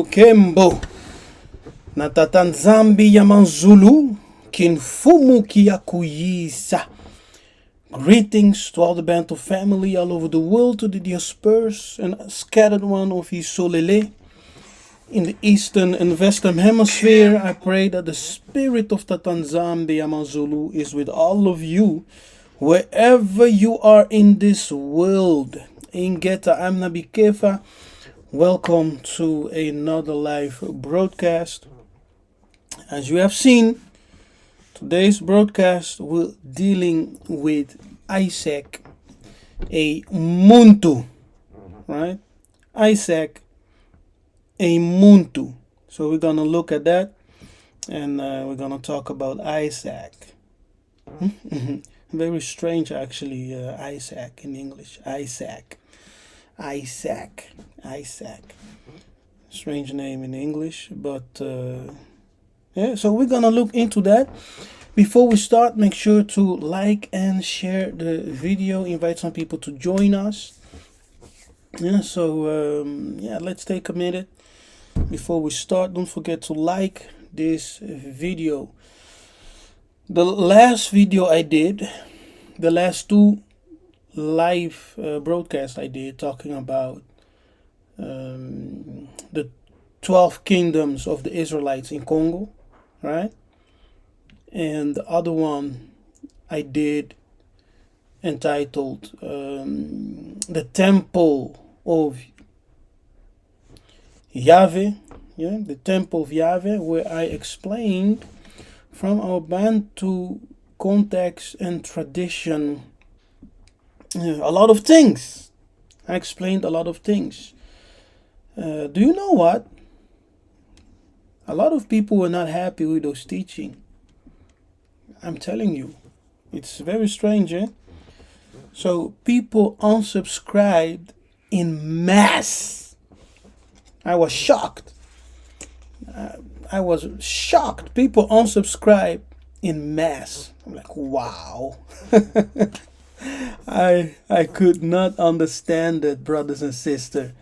Kembo. Natata nzambi ya manzulu kinfumu kiyakuyisa. Greetings to all the Bantu family all over the world, to the dispersed and scattered one of Isolele in the eastern and western hemisphere. I pray that the spirit of Tatanzambi Amazulu is with all of you, wherever you are in this world. Ingeta Amnabi Kefa, welcome to another live broadcast. As you have seen, today's broadcast will dealing with Isaac, a Muntu, right? Isaac, a Muntu. So we're gonna look at that, and we're gonna talk about Isaac. Very strange, actually. Isaac in English. Isaac. Strange name in English, but yeah. So we're gonna look into that. Before we start, make sure to like and share the video. Invite some people to join us. Yeah. So yeah, let's take a minute before we start. Don't forget to like this video. The last video I did, the last two live broadcasts I did, talking about the 12 kingdoms of the Israelites in Congo, right? And the other one I did entitled The Temple of Yahweh, yeah, the Temple of Yahweh, where I explained from our Bantu context and tradition a lot of things. I explained a lot of things. Do you know what? A lot of people were not happy with those teaching. I'm telling you, it's very strange, eh? So people unsubscribed in mass. I was shocked. People unsubscribe in mass. I'm like, wow. I could not understand it, brothers and sisters.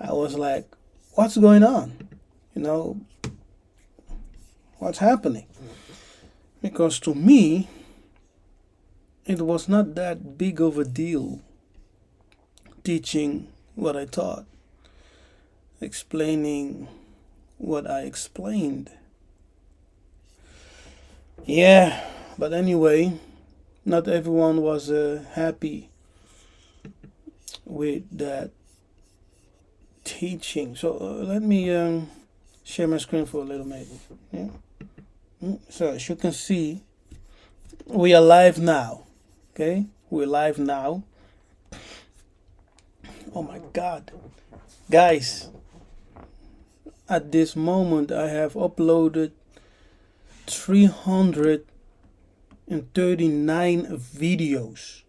I was like, what's going on? You know, what's happening? Because to me, it was not that big of a deal teaching what I taught, explaining what I explained. Yeah, but anyway, not everyone was happy with that teaching. So let me share my screen for a little bit. Yeah. So as you can see, we are live now. Okay, we're live now. Oh my God, guys! At this moment, I have uploaded 339 videos.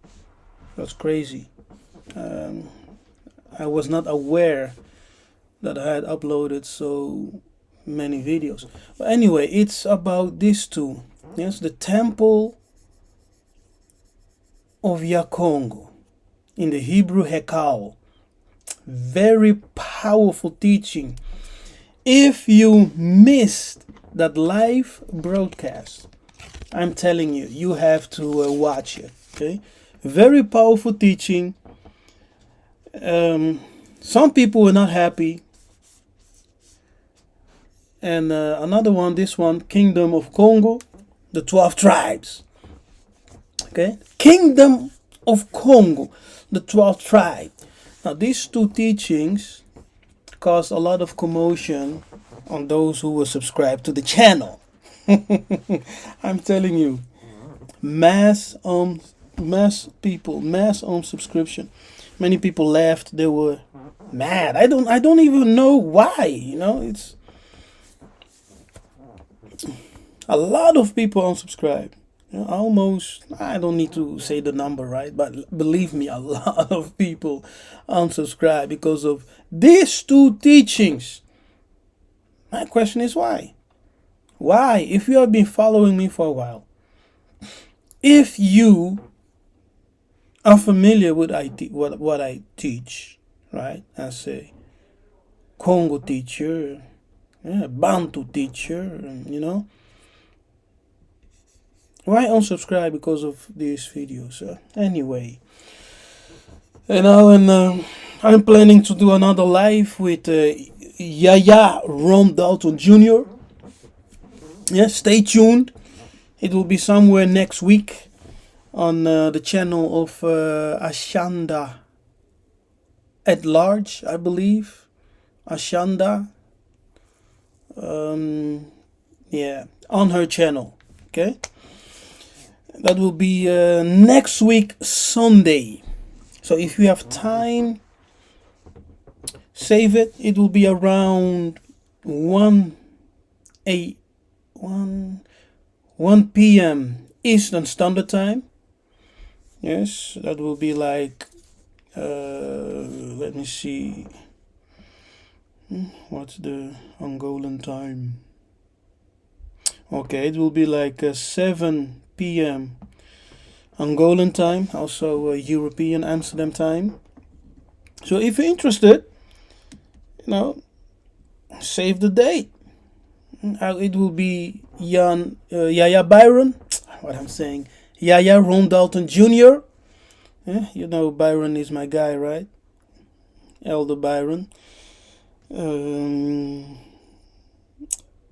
That's crazy. I was not aware that I had uploaded so many videos. But anyway, it's about these two. Yes, the Temple of Yakongo, in the Hebrew Hekal. Very powerful teaching. If you missed that live broadcast, I'm telling you, you have to watch it. Okay, very powerful teaching. Some people were not happy. And another one, this one, Kingdom of Congo, the 12 tribes. Okay, Kingdom of Congo, the 12 tribes. Now, these two teachings caused a lot of commotion on those who were subscribed to the channel. I'm telling you, mass subscription. Many people left. They were mad. I don't even know why. You know, it's a lot of people unsubscribe. You know, almost, I don't need to say the number, right? But believe me, a lot of people unsubscribe because of these two teachings. My question is why? Why? If you have been following me for a while, if you are familiar with what I teach, right? I say Congo teacher, yeah, Bantu teacher, you know. Why unsubscribe because of these videos? Anyway, and I'm planning to do another live with Yaya Ron Dalton Jr. Yeah, stay tuned. It will be somewhere next week on the channel of Ashanda at large, I believe. Ashanda. Yeah, on her channel. Okay. That will be next week, Sunday. So if you have time, save it. It will be around 1 p.m. Eastern Standard Time. Yes, that will be like, let me see. What's the Angolan time? Okay, it will be like 7 p.m. Angolan time, also European Amsterdam time. So if you're interested, save the date. It will be Yaya Byron. What I'm saying, Yaya Ron Dalton Jr. Yeah, Byron is my guy, right? Elder Byron.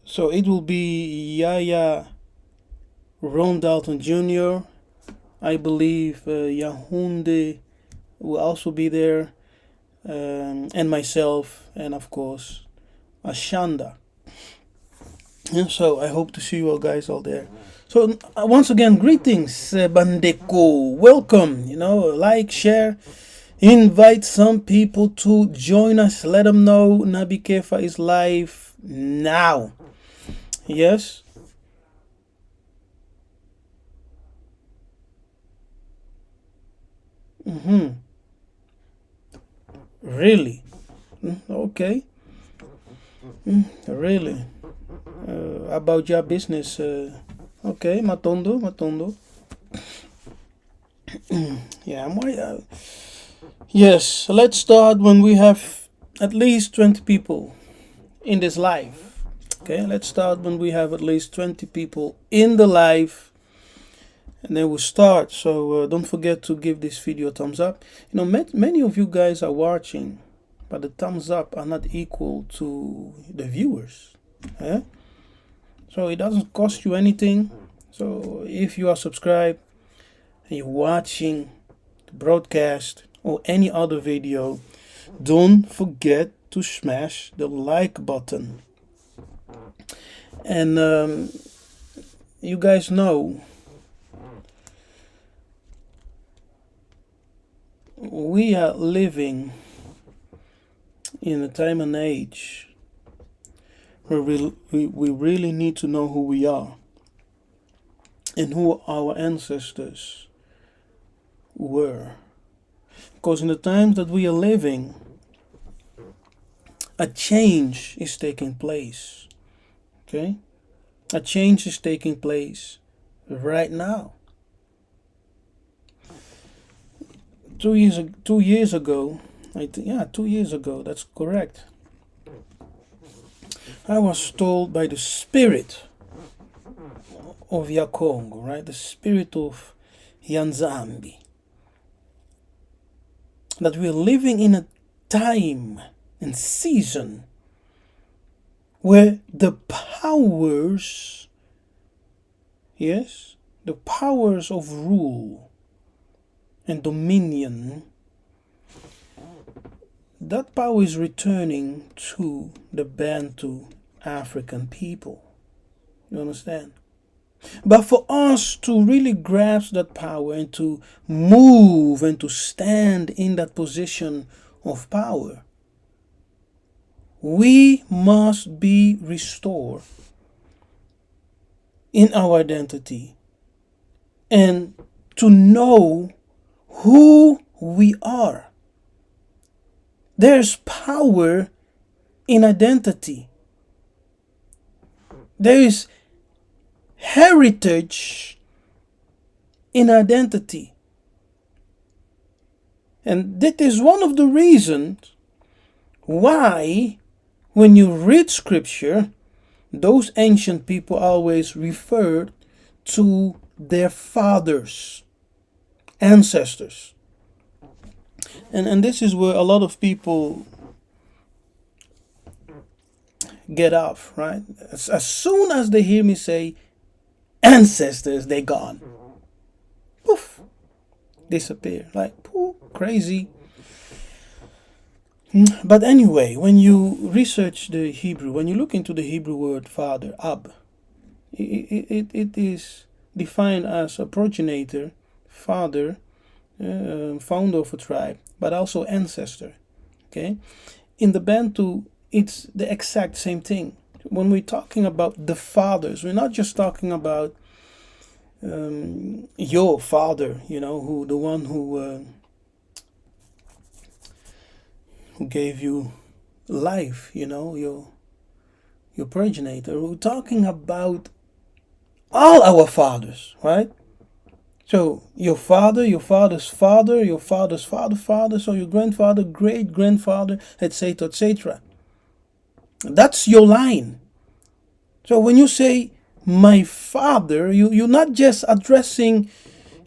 So it will be Yaya Ron Dalton Jr. I believe Yahunde will also be there, and myself, and of course Ashanda. And so I hope to see you all guys all there. So once again, greetings, Bandeko. Welcome. Like, share, invite some people to join us. Let them know Nabi Kefa is live now. Yes. Really? Okay. Really? About your business? Okay, Matondo. Yeah, yes, let's start when we have at least 20 people in this live. Okay, let's start when we have at least 20 people in the live, and then we'll start. So don't forget to give this video a thumbs up. Many of you guys are watching, but the thumbs up are not equal to the viewers. Eh? So it doesn't cost you anything. So if you are subscribed and you're watching the broadcast or any other video, don't forget to smash the like button. And you guys know we are living in a time and age where we really need to know who we are and who our ancestors were. Because in the times that we are living, a change is taking place. Okay? A change is taking place right now. 2 years ago, 2 years ago, that's correct. I was told by the spirit of Yakongo, right? The spirit of Yanzambi, that we're living in a time and season where the powers, the powers of rule and dominion, that power is returning to the Bantu African people. You understand? But for us to really grasp that power and to move and to stand in that position of power, we must be restored in our identity and to know who we are. There's power in identity. There is heritage in identity. And that is one of the reasons why when you read scripture, those ancient people always referred to their fathers, ancestors. And this is where a lot of people get off, right? As soon as they hear me say ancestors, they're gone. Poof, disappear. Like, poof, crazy. But anyway, when you research the Hebrew, when you look into the Hebrew word father, ab, it is defined as a progenitor, father, founder of a tribe, but also ancestor. Okay, in the Bantu, it's the exact same thing. When we're talking about the fathers, we're not just talking about your father, who the one who gave you life, your progenitor. We're talking about all our fathers, right? So your father, your father's father, your father's father, so your grandfather, great grandfather, etc., etc. That's your line. So when you say my father, you're not just addressing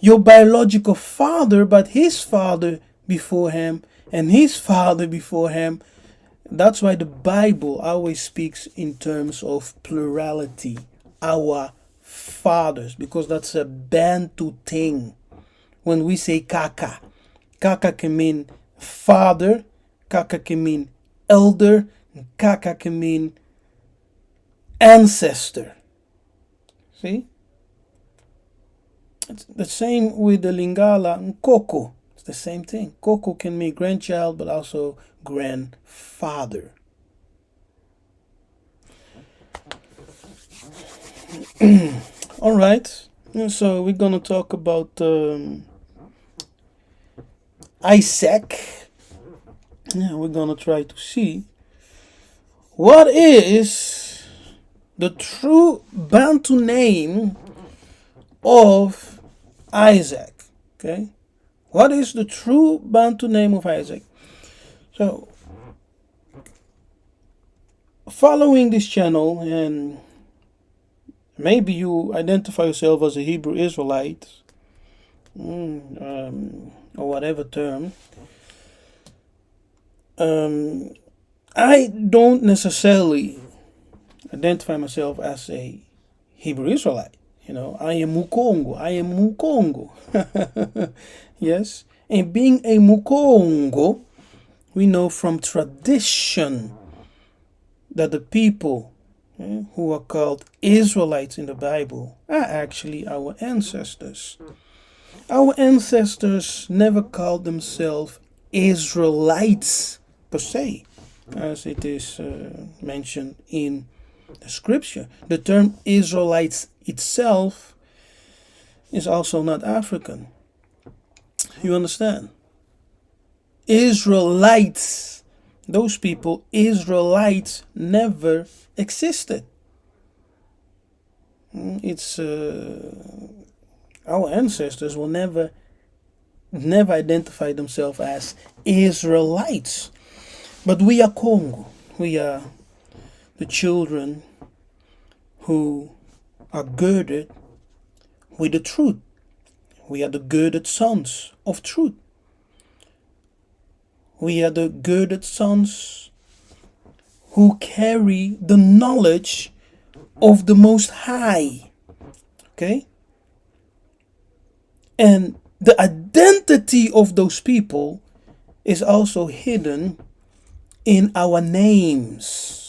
your biological father, but his father before him and his father before him. That's why the Bible always speaks in terms of plurality. Our fathers, because that's a Bantu thing. When we say kaka, kaka can mean father, kaka can mean elder, kaka can mean ancestor. See? It's the same with the Lingala and Koko. It's the same thing. Koko can mean grandchild, but also grandfather. All right. So we're gonna talk about Isaac. Yeah, we're gonna try to see what is the true Bantu name of Isaac. Okay, what is the true Bantu name of Isaac? So, following this channel, and maybe you identify yourself as a Hebrew Israelite, or whatever term. I don't necessarily identify myself as a Hebrew Israelite. I am Mukongo. I am Mukongo. Yes. And being a Mukongo, we know from tradition that the people who are called Israelites in the Bible are actually our ancestors. Our ancestors never called themselves Israelites per se, as it is mentioned in the scripture. The term Israelites itself is also not African. You understand? Israelites, those people, Israelites, never existed. It's our ancestors will never identify themselves as Israelites. But we are Congo. We are the children who are girded with the truth. We are the girded sons of truth. We are the girded sons who carry the knowledge of the Most High. Okay? And the identity of those people is also hidden in our names.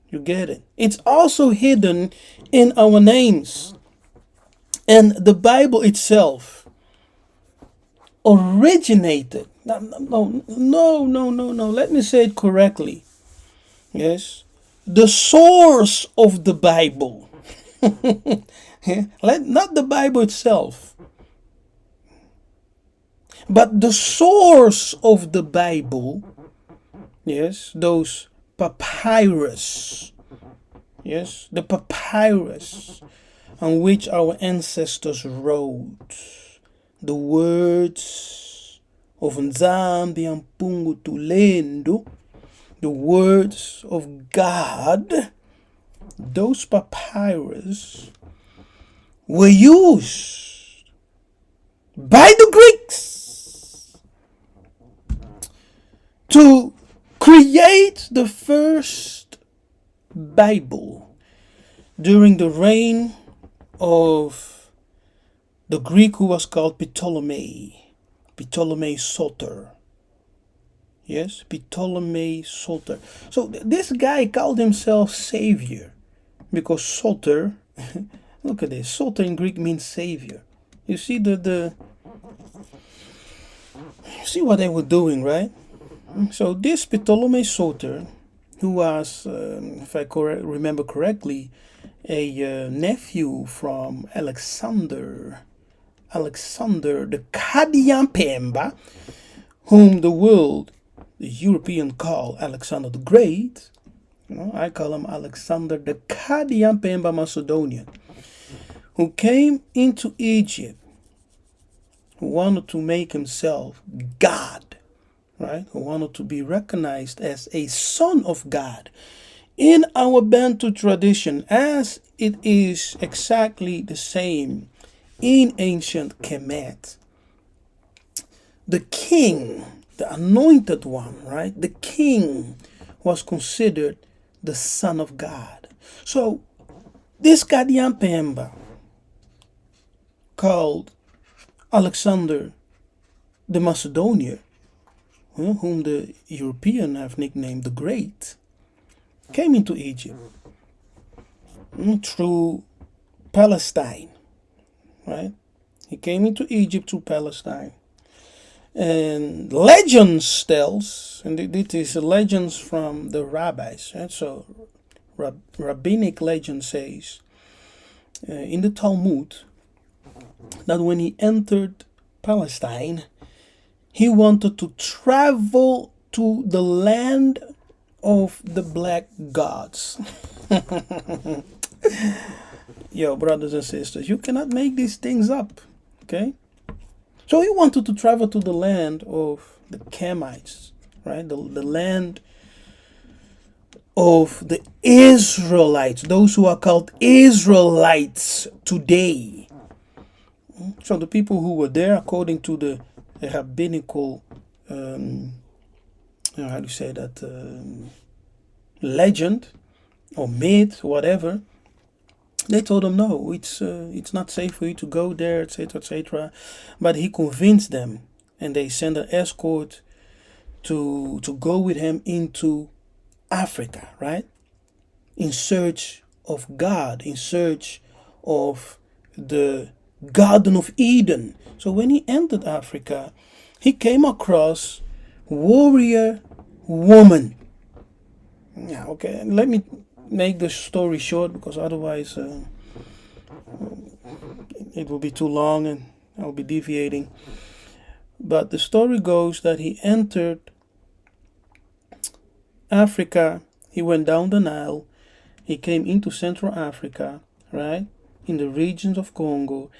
You get it? It's also hidden in our names. And the Bible itself originated. No. Let me say it correctly. Yes. The source of the Bible. Not the Bible itself. But the source of the Bible, yes, those papyrus, yes, the papyrus on which our ancestors wrote the words of Nzambi Ampungu Tulendo, the words of God, those papyrus were used by the Greeks to create the first Bible during the reign of the Greek who was called Ptolemy Soter. Yes, Ptolemy Soter. So this guy called himself Savior because Soter, look at this, Soter in Greek means Savior. You see see what they were doing, right? So this Ptolemy Soter, who was, if I remember correctly, a nephew from Alexander the Kadiampemba, whom the European call Alexander the Great. I call him Alexander the Kadiampemba Macedonian, who came into Egypt, who wanted to make himself God, right? Who wanted to be recognized as a son of God. In our Bantu tradition, as it is exactly the same in ancient Kemet, the king, the anointed one, right? The king was considered the son of God. So this Kadiampemba, called Alexander the Macedonian, whom the European have nicknamed the Great, came into Egypt through Palestine, right? He came into Egypt through Palestine. And legends tells, and it is legends from the rabbis, right? So rabbinic legend says in the Talmud that when he entered Palestine, he wanted to travel to the land of the black gods. Yo, brothers and sisters, you cannot make these things up, okay? So he wanted to travel to the land of the Kemites, right? The land of the Israelites, those who are called Israelites today. So the people who were there, according to the rabbinical, how do you say that, legend or myth, whatever, they told him no, it's not safe for you to go there, etc., etc. But he convinced them, and they sent an escort to go with him into Africa, right? In search of God, in search of the Garden of Eden. So when he entered Africa, he came across warrior woman. Yeah, okay. Let me make the story short because otherwise it will be too long and I'll be deviating. But the story goes that he entered Africa, he went down the Nile, he came into Central Africa, right, in the regions of Congo,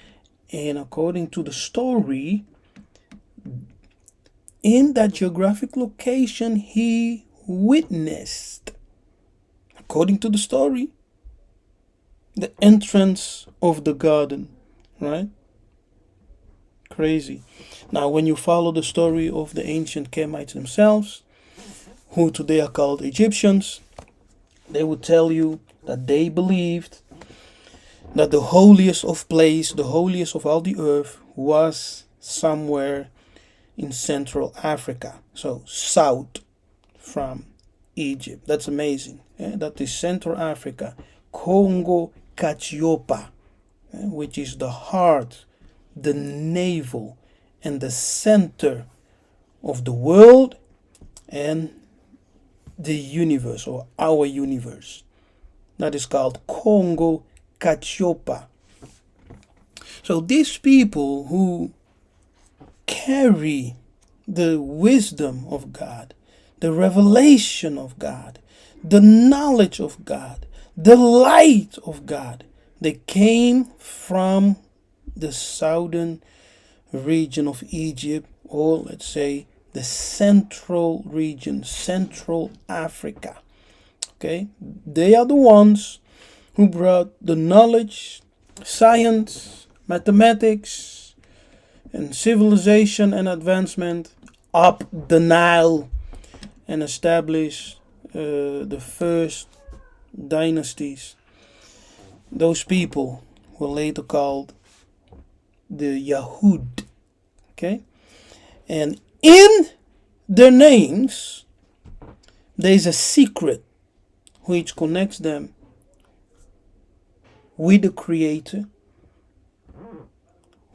and according to the story, in that geographic location, he witnessed, according to the story, the entrance of the garden, right? Crazy. Now, when you follow the story of the ancient Kemites themselves, who today are called Egyptians, they would tell you that they believed that the holiest of place, the holiest of all the earth, was somewhere in Central Africa, so south from Egypt. That's amazing. That is Central Africa, Congo Kachiopa, which is the heart, the navel, and the center of the world and the universe, or our universe. That is called Congo Kachiopa. So these people who carry the wisdom of God, the revelation of God, the knowledge of God, the light of God, they came from the southern region of Egypt, or let's say the Central region, Central Africa. Okay, they are the ones who brought the knowledge, science, mathematics, and civilization and advancement up the Nile and established the first dynasties. Those people were later called the Yahud. Okay, and in their names, there is a secret which connects them with the Creator,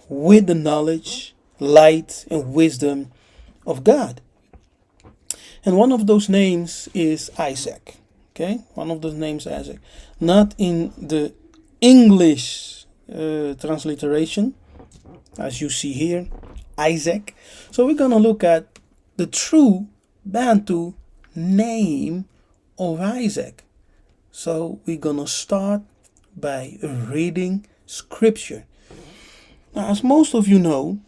with the knowledge, light, and wisdom of God. And one of those names is Isaac. Okay, one of those names is Isaac. Not in the English transliteration, as you see here, Isaac. So we're gonna look at the true Bantu name of Isaac. So we're gonna start by reading scripture. Now, as most of you know,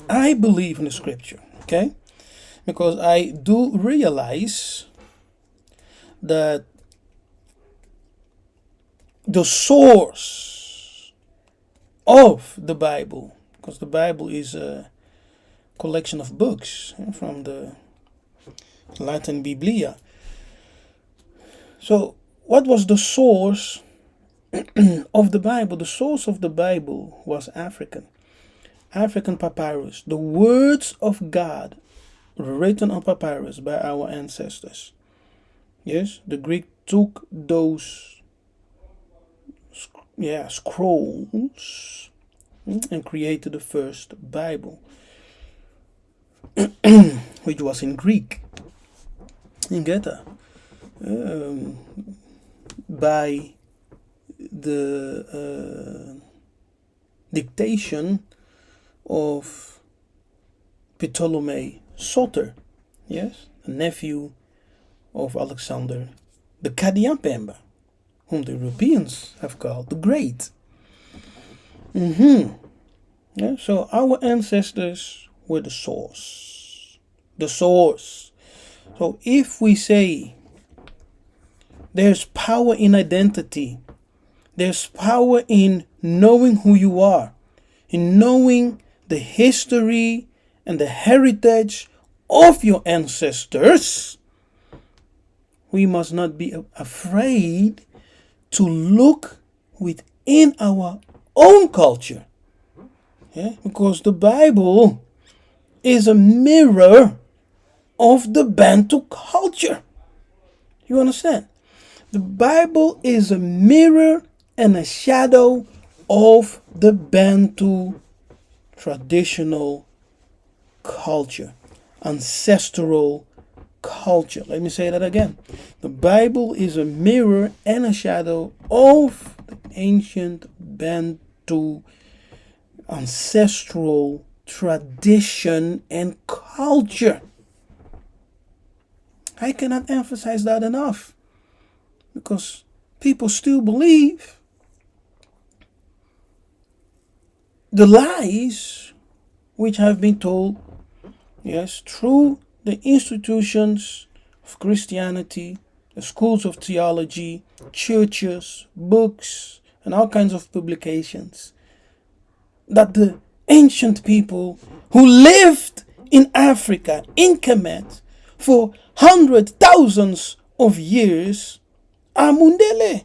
I believe in the scripture, okay? Because I do realize that the source of the Bible, because the Bible is a collection of books from the Latin Biblia. So, what was the source of the Bible? The source of the Bible was African papyrus, the words of God written on papyrus by our ancestors. Yes, the Greek took those scrolls and created the first Bible, which was in Greek. You get that? By the dictation of Ptolemy Soter, yes, a nephew of Alexander the Kadiampemba, whom the Europeans have called the Great. Yeah, so our ancestors were the source. The source. So if we say there's power in identity, there's power in knowing who you are, in knowing the history and the heritage of your ancestors, we must not be afraid to look within our own culture. Yeah? Because the Bible is a mirror of the Bantu culture. You understand? The Bible is a mirror and a shadow of the Bantu traditional culture, ancestral culture. Let me say that again. The Bible is a mirror and a shadow of the ancient Bantu ancestral tradition and culture. I cannot emphasize that enough, because people still believe the lies which have been told, yes, through the institutions of Christianity, the schools of theology, churches, books, and all kinds of publications, that the ancient people who lived in Africa, in Kemet, for thousands of years are Mundele,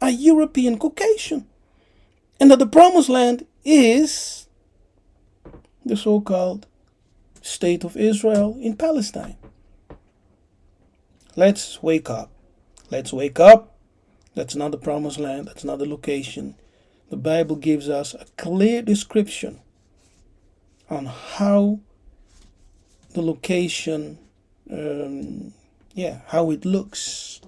are European Caucasian, and that the promised land is the so-called state of Israel in Palestine. Let's wake up. Let's wake up. That's not the promised land. That's not the location. The Bible gives us a clear description on how the location, how it looks.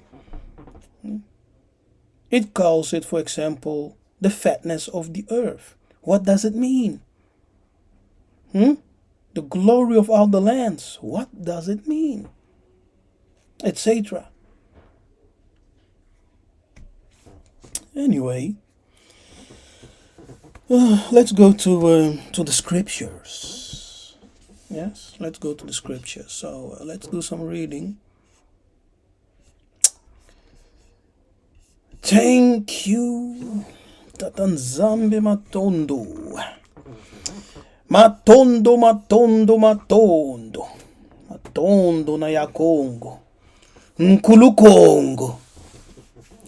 It calls it, for example, the fatness of the earth. What does it mean? The glory of all the lands. What does it mean? Etc. Anyway, Let's go to the scriptures. Yes, let's go to the scriptures. So let's do some reading. Thank you, Tatanzambe Matondo. Matondo, Matondo, Matondo. Matondo na ya Kongo. Nkulu Kongo.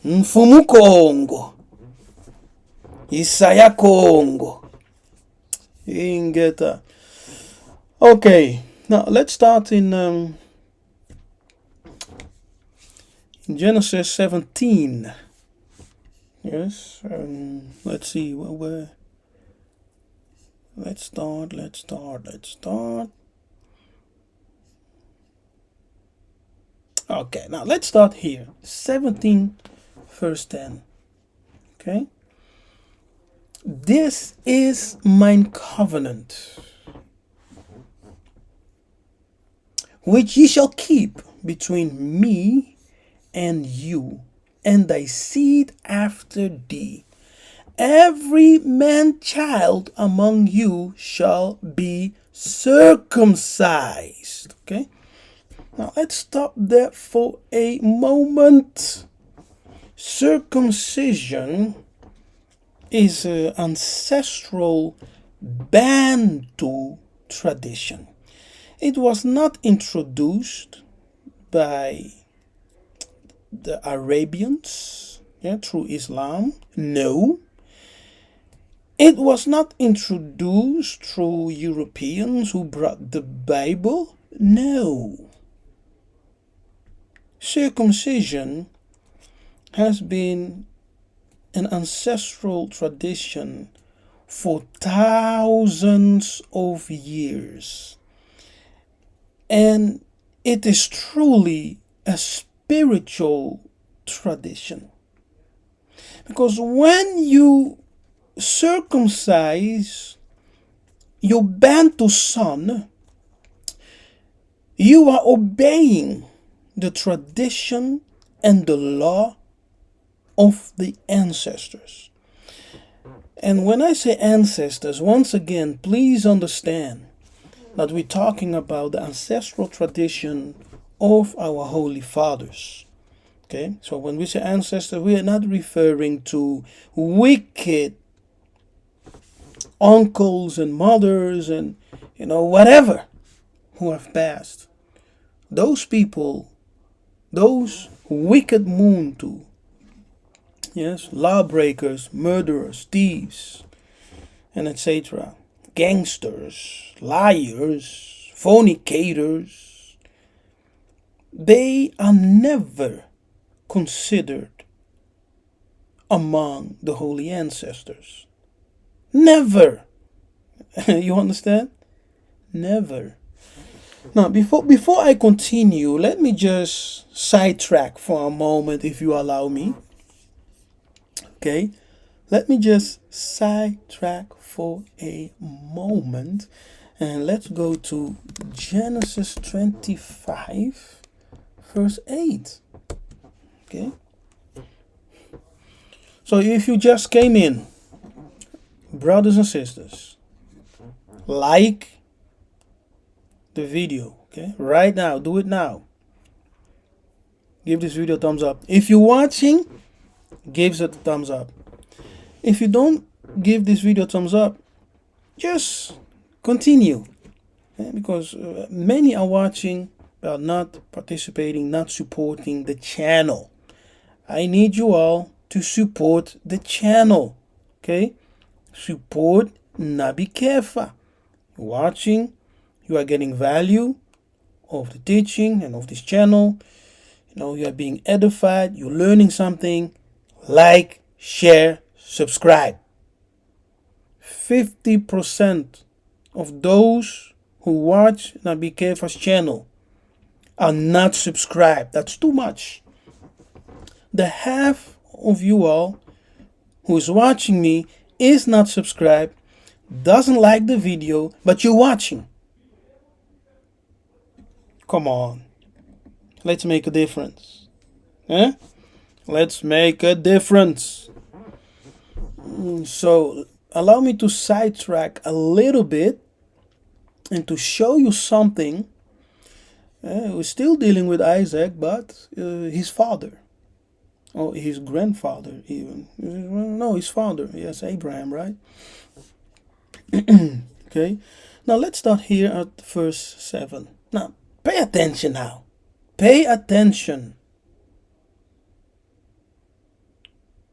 Mfumu Kongo. Isaya Kongo. Ingeta. Okay, now let's start in Genesis 17. Yes, let's see where. Let's start. Okay, now let's start here. 17 verse 10. Okay. This is mine covenant, which ye shall keep between me and you, and thy seed after thee. Every man child among you shall be circumcised. Okay. Now let's stop there for a moment. Circumcision is an ancestral Bantu tradition. It was not introduced by the Arabians, through Islam. No. It was not introduced through Europeans who brought the Bible. No. Circumcision has been an ancestral tradition for thousands of years. And it is truly a spiritual tradition. Because when you circumcise your Bantu son, you are obeying the tradition and the law of the ancestors. And when I say ancestors, once again, please understand that we're talking about the ancestral tradition of our holy fathers. Okay, so when we say ancestors, we are not referring to wicked uncles and mothers and whatever who have passed. Those people, those wicked Muntu, yes, lawbreakers, murderers, thieves, and etc., gangsters, liars, fornicators, they are never considered among the holy ancestors. Never. You understand? Never. Now, before I continue, let me just sidetrack for a moment, if you allow me. Okay? Let me just sidetrack for a moment, and let's go to Genesis 25, verse 8. Okay? So if you just came in, brothers and sisters, like the video, okay? Right now, do it now. Give this video a thumbs up. If you're watching, give it a thumbs up. If you don't give this video a thumbs up, just continue. Okay? Because many are watching but not participating, not supporting the channel. I need you all to support the channel. Okay? Support Nabi Kefa. Watching, you are getting value of the teaching and of this channel. You are being edified, you're learning something. Like, share, subscribe. 50% of those who watch Nabi Kefa's channel are not subscribed. That's too much. The half of you all who is watching me is not subscribed, doesn't like the video, but you're watching. Come on. Let's make a difference. Let's make a difference. So allow me to sidetrack a little bit and to show you something. We're still dealing with Isaac, but his father, or his grandfather even. No, his father. Yes, Abraham, right? Okay. Now let's start here at verse 7. Now, pay attention now. Pay attention.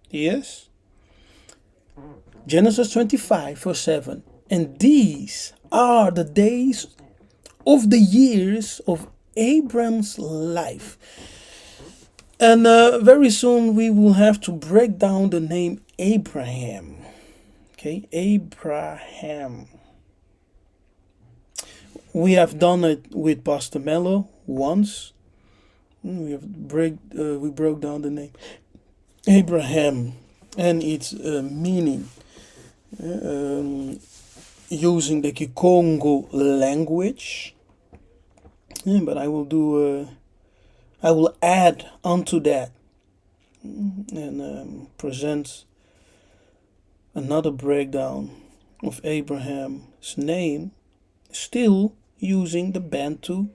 Yes? Genesis 25, verse 7. And these are the days of the years of Abram's life. And very soon we will have to break down the name Abraham. Okay, Abraham. We have done it with Pastor Mello once. We broke down the name Abraham and its meaning using the Kikongo language. Yeah, but I will add onto that and present another breakdown of Abraham's name, still using the Bantu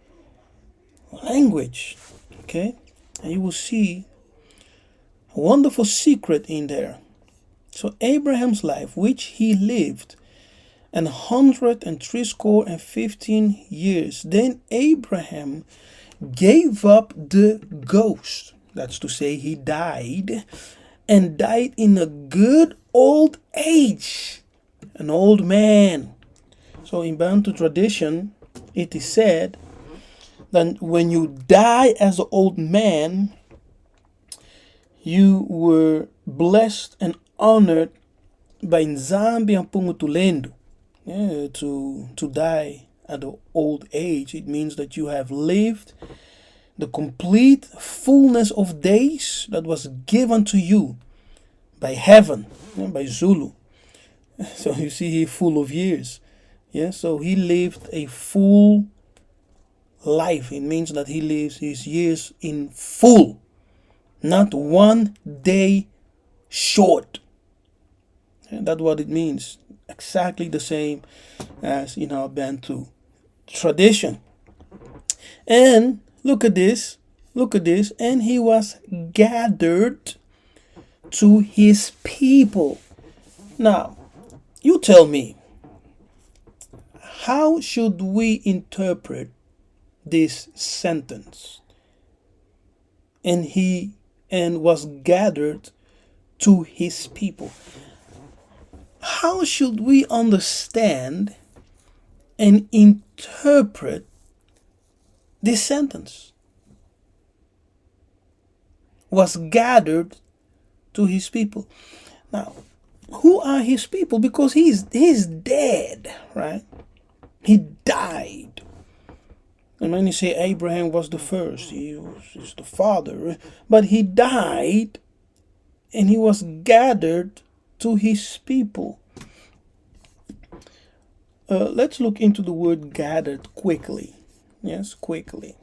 language. Okay, and you will see a wonderful secret in there. So Abraham's life, which he lived 115 years. Then Abraham gave up the ghost. That's to say, he died, and died in a good old age, an old man. So in Bantu tradition, it is said that when you die as an old man, you were blessed and honored by Nzambi and Pungutulendo. To die at an old age, it means that you have lived the complete fullness of days that was given to you by heaven, by Zulu. So you see, he full of years. Yeah, so he lived a full life. It means that he lives his years in full, not one day short. And that's what it means. Exactly the same as in our Bantu tradition. And look at this, and he was gathered to his people. Now, you tell me, how should we interpret this sentence? And was gathered to his people. How should we understand and interpret this sentence? Was gathered to his people. Now, who are his people? Because he's dead, right? He died. And when you say Abraham was the first, he's the father, but he died and he was gathered to his people. Let's look into the word gathered quickly. Yes, quickly.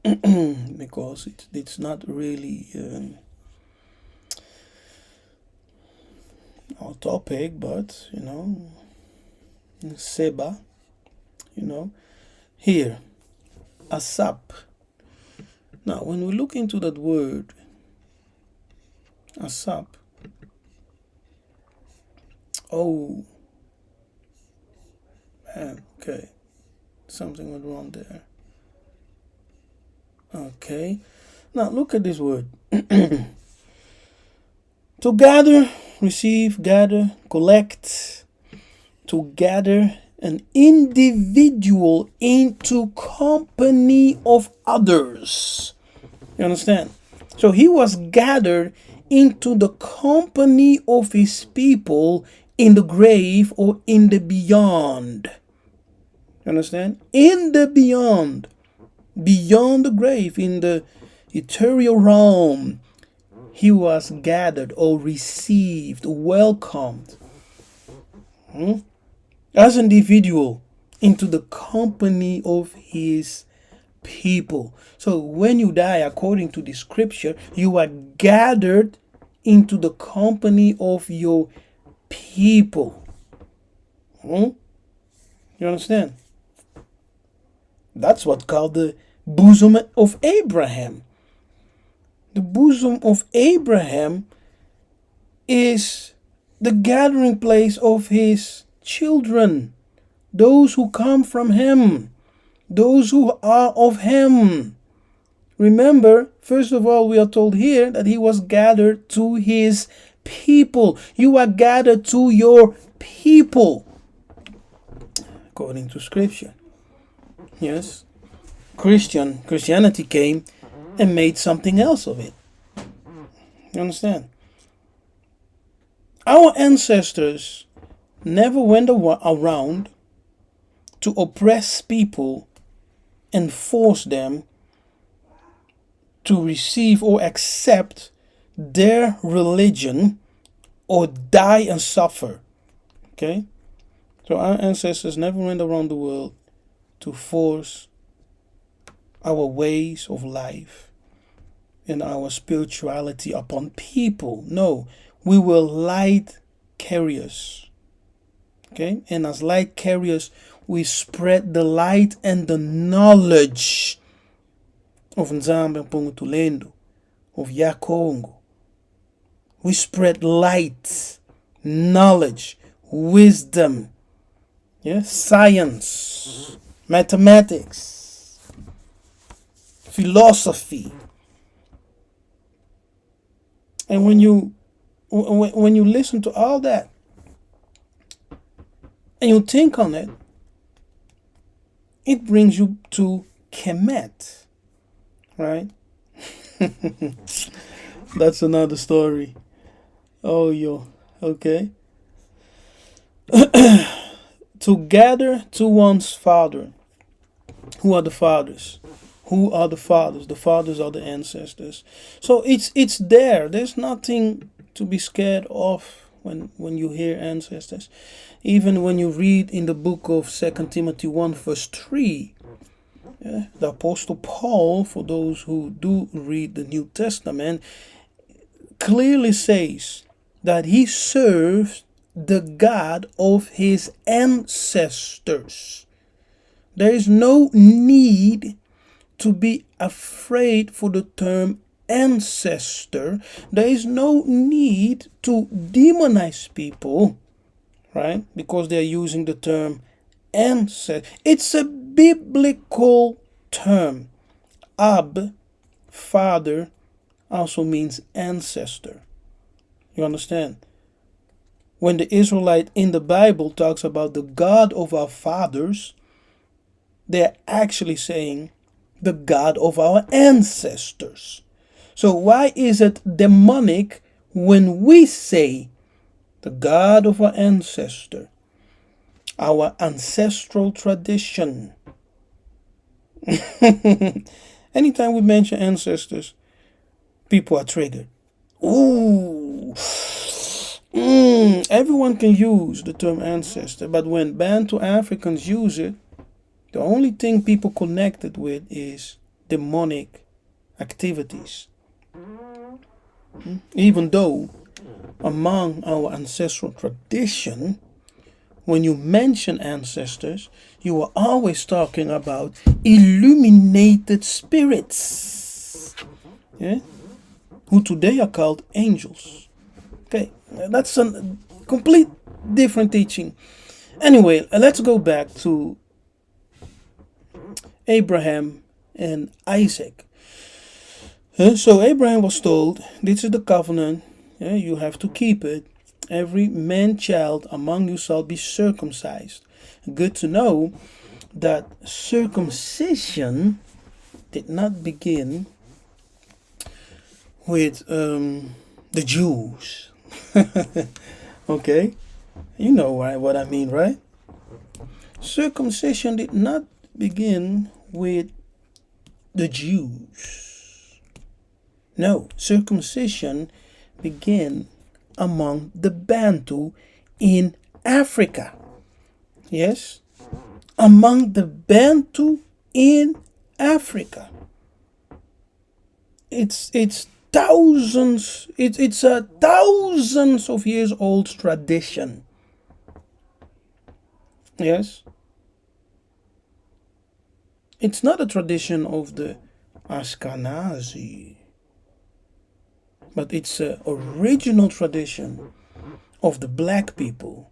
Because it's not really our topic, but Seba, here, Asap. Now, when we look into that word, Asap, oh, man, okay, something went wrong there. Okay, now look at this word. To gather, receive, gather, collect, to gather an individual into company of others. You understand? So he was gathered into the company of his people in the grave or in the beyond. You understand? In the beyond the grave, in the ethereal realm, he was gathered or received, welcomed as an individual into the company of his people. So when you die, according to the scripture, you are gathered into the company of your people. You understand? That's what's called the bosom of Abraham. The bosom of Abraham is the gathering place of his children, those who come from him, those who are of him. Remember, first of all, we are told here that he was gathered to his people. You are gathered to your people, according to Scripture. Yes, Christianity came and made something else of it. You understand? Our ancestors never went around to oppress people and force them to receive or accept their religion or die and suffer. Okay? So our ancestors never went around the world to force our ways of life and our spirituality upon people. No, we were light carriers. Okay? And as light carriers, we spread the light and the knowledge of Nzambe Mpungutulendo, of Yakongo. We spread light, knowledge, wisdom, science, mathematics, philosophy. And when you listen to all that and you think on it, it brings you to Kemet, right? That's another story. Oh, okay. To gather to one's father. Who are the fathers? Who are the fathers? The fathers are the ancestors. So it's there. There's nothing to be scared of when you hear ancestors. Even when you read in the book of 2 Timothy 1 verse 3, the Apostle Paul, for those who do read the New Testament, clearly says that he serves the God of his ancestors. There is no need to be afraid for the term ancestor. There is no need to demonize people, right? Because they're using the term ancestor. It's a biblical term. Ab, father, also means ancestor. You understand? When the Israelite in the Bible talks about the God of our fathers, they're actually saying the God of our ancestors. So why is it demonic when we say the God of our ancestor, our ancestral tradition? Anytime we mention ancestors, people are triggered. Ooh. Everyone can use the term ancestor, but when Bantu Africans use it, the only thing people connect it with is demonic activities. Even though among our ancestral tradition, when you mention ancestors, you are always talking about illuminated spirits, who today are called angels. Okay, that's a complete different teaching. Anyway, let's go back to Abraham and Isaac. So Abraham was told, this is the covenant, you have to keep it. Every man child among you shall be circumcised. Good to know that circumcision did not begin with the Jews. Okay, you know what I mean, right? Circumcision did not begin with the Jews. No, circumcision began among the Bantu in Africa. Yes, among the Bantu in Africa. It's thousands. It's a thousands of years old tradition. Yes, it's not a tradition of the Ashkenazi, but it's a original tradition of the black people.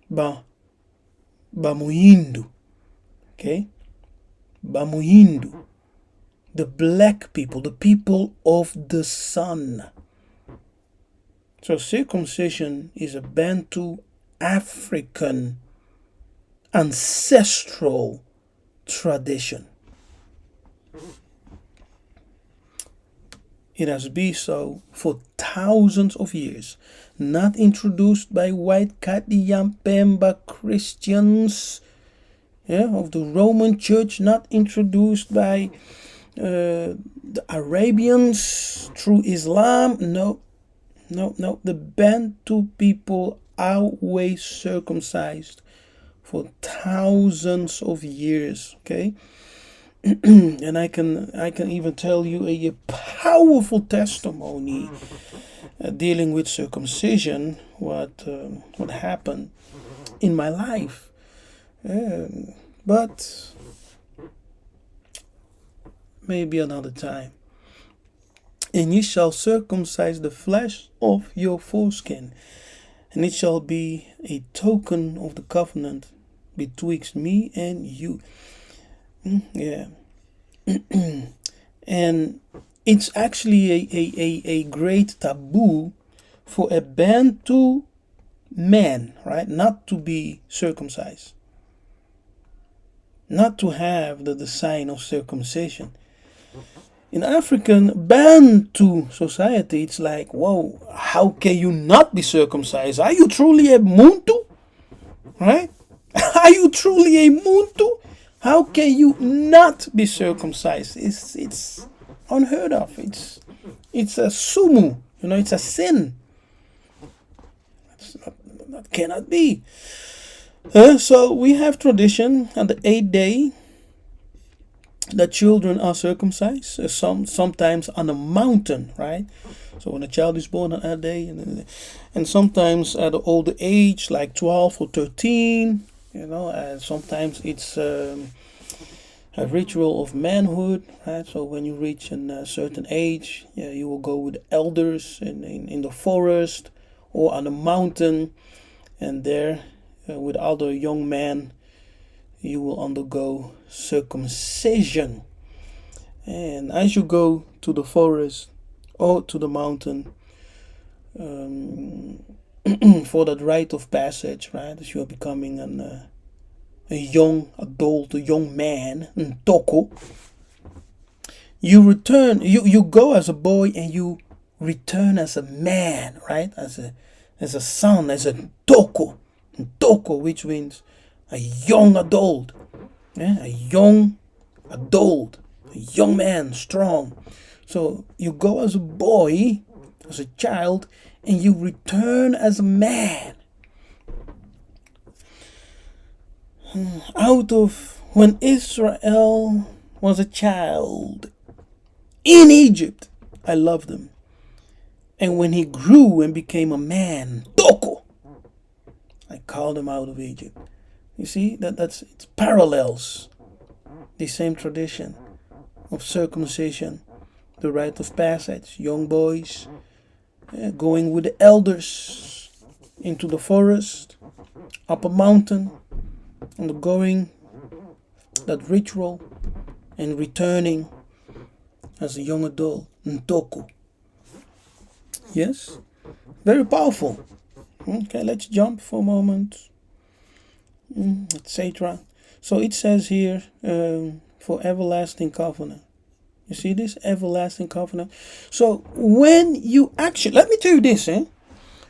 Ba Bamuhindu, okay, Bamuhindu, the black people, the people of the sun. So circumcision is a Bantu African ancestral tradition. It has been so for thousands of years, not introduced by white Katiyampemba Christians, yeah, of the Roman Church, not introduced by the Arabians through Islam. No, no, no. The Bantu people always circumcised for thousands of years. Okay, and I can even tell you a powerful testimony dealing with circumcision. What happened in my life, but maybe another time. And ye shall circumcise the flesh of your foreskin, and it shall be a token of the covenant betwixt me and you. Yeah. And it's actually a great taboo for a Bantu man, right, not to be circumcised, not to have the sign of circumcision. In African Bantu society, it's like, whoa, how can you not be circumcised? Are you truly a Muntu? Right? Are you truly a Muntu? How can you not be circumcised? It's unheard of. It's a sumu. It's a sin. That cannot be. So we have tradition on the 8th day. The children are circumcised, sometimes on a mountain, right? So when a child is born on that day, and sometimes at an older age, like 12 or 13, and sometimes it's a ritual of manhood, right? So when you reach a certain age, yeah, you will go with the elders in the forest or on a mountain, and there with other young men, you will undergo circumcision. And as you go to the forest or to the mountain for that rite of passage, right, as you are becoming a young adult, a young man, Ntoko, you return, you go as a boy and you return as a man, right, as a son, as a Ntoko, which means a young adult, yeah? A young adult, a young man, strong. So you go as a boy, as a child, and you return as a man. Out of when Israel was a child in Egypt, I loved him. And when he grew and became a man, Toko, I called him out of Egypt. You see, it's parallels the same tradition of circumcision, the rite of passage, young boys going with the elders into the forest, up a mountain, undergoing that ritual and returning as a young adult, Ntoko. Yes, very powerful. Okay, let's jump for a moment. Etc. So it says here for everlasting covenant. You see this everlasting covenant? So when you actually, let me tell you this,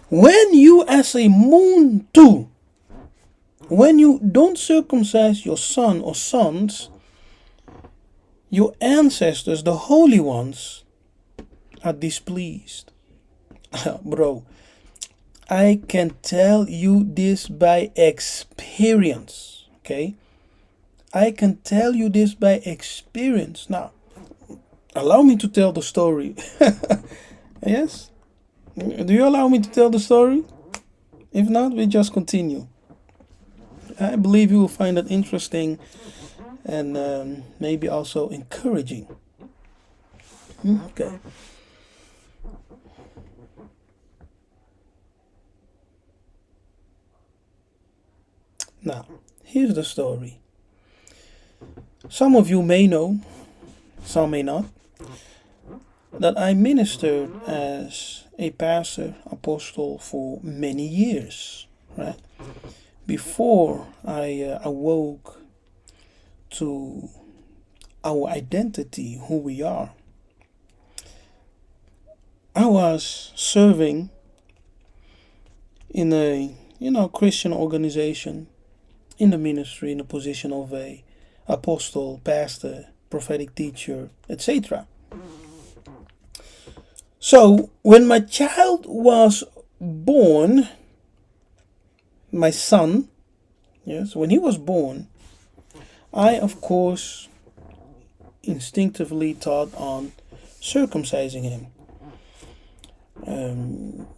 when you as a Muntu, when you don't circumcise your son or sons, your ancestors, the holy ones, are displeased. Bro, I can tell you this by experience, okay? I can tell you this by experience. Now, Allow me to tell the story. Yes? Do you allow me to tell the story? If not, we just continue. I believe you will find it interesting and maybe also encouraging. Okay. Now, here's the story. Some of you may know, some may not, that I ministered as a pastor, apostle for many years, right? Before I awoke to our identity, who we are. I was serving in a Christian organization in the ministry in the position of a apostle, pastor, prophetic teacher, etc. So when my child was born, my son, yes, when he was born, I of course instinctively thought on circumcising him.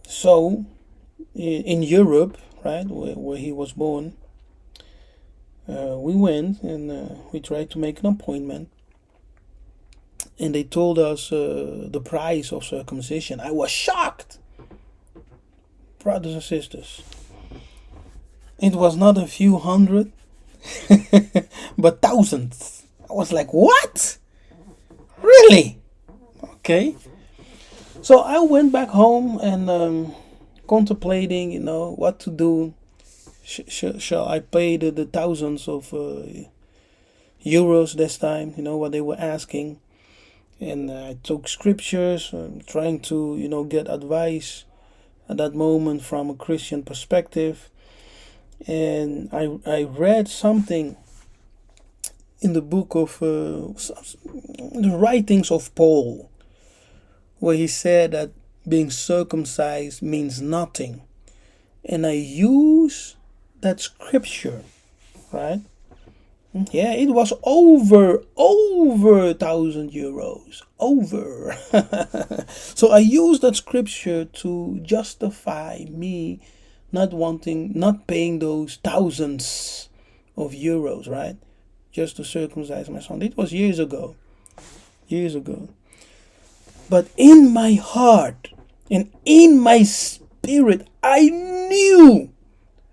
So in Europe, right, where he was born, we went and we tried to make an appointment, and they told us the price of circumcision. I was shocked, brothers and sisters. It was not a few hundred, but thousands. I was like, what? Really? Okay. So I went back home and contemplating, what to do. Shall I pay the thousands of euros this time? What they were asking. And I took scriptures, trying to, get advice at that moment from a Christian perspective. And I read something in the book of the writings of Paul, where he said that being circumcised means nothing. And I use that scripture, right? Yeah, it was over 1,000 euros. Over. So I used that scripture to justify me not paying those thousands of euros, right? Just to circumcise my son. It was years ago. Years ago. But in my heart and in my spirit, I knew.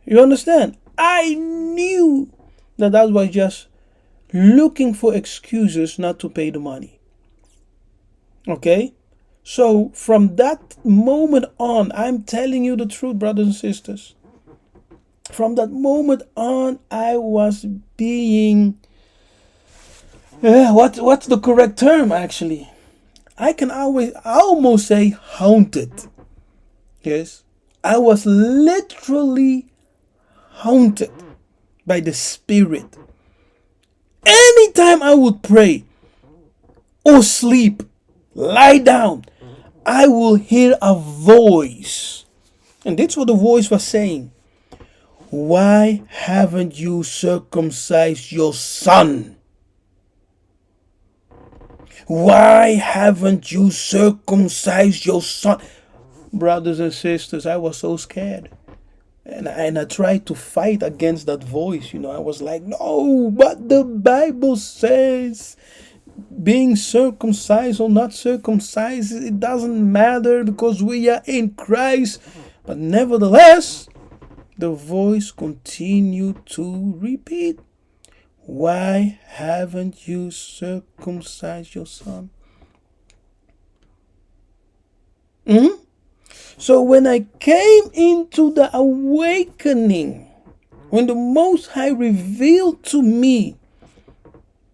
You understand? I knew that was just looking for excuses not to pay the money. Okay? So from that moment on, I'm telling you the truth, brothers and sisters. From that moment on, I was being what's the correct term actually? I can almost say haunted. Yes. I was literally haunted by the Spirit. Anytime I would pray or sleep, lie down, I will hear a voice. And that's what the voice was saying. Why haven't you circumcised your son? Why haven't you circumcised your son? Brothers and sisters, I was so scared. And I tried to fight against that voice. I was like, no, but the Bible says being circumcised or not circumcised, it doesn't matter because we are in Christ. But nevertheless, the voice continued to repeat. Why haven't you circumcised your son? So when I came into the awakening, when the Most High revealed to me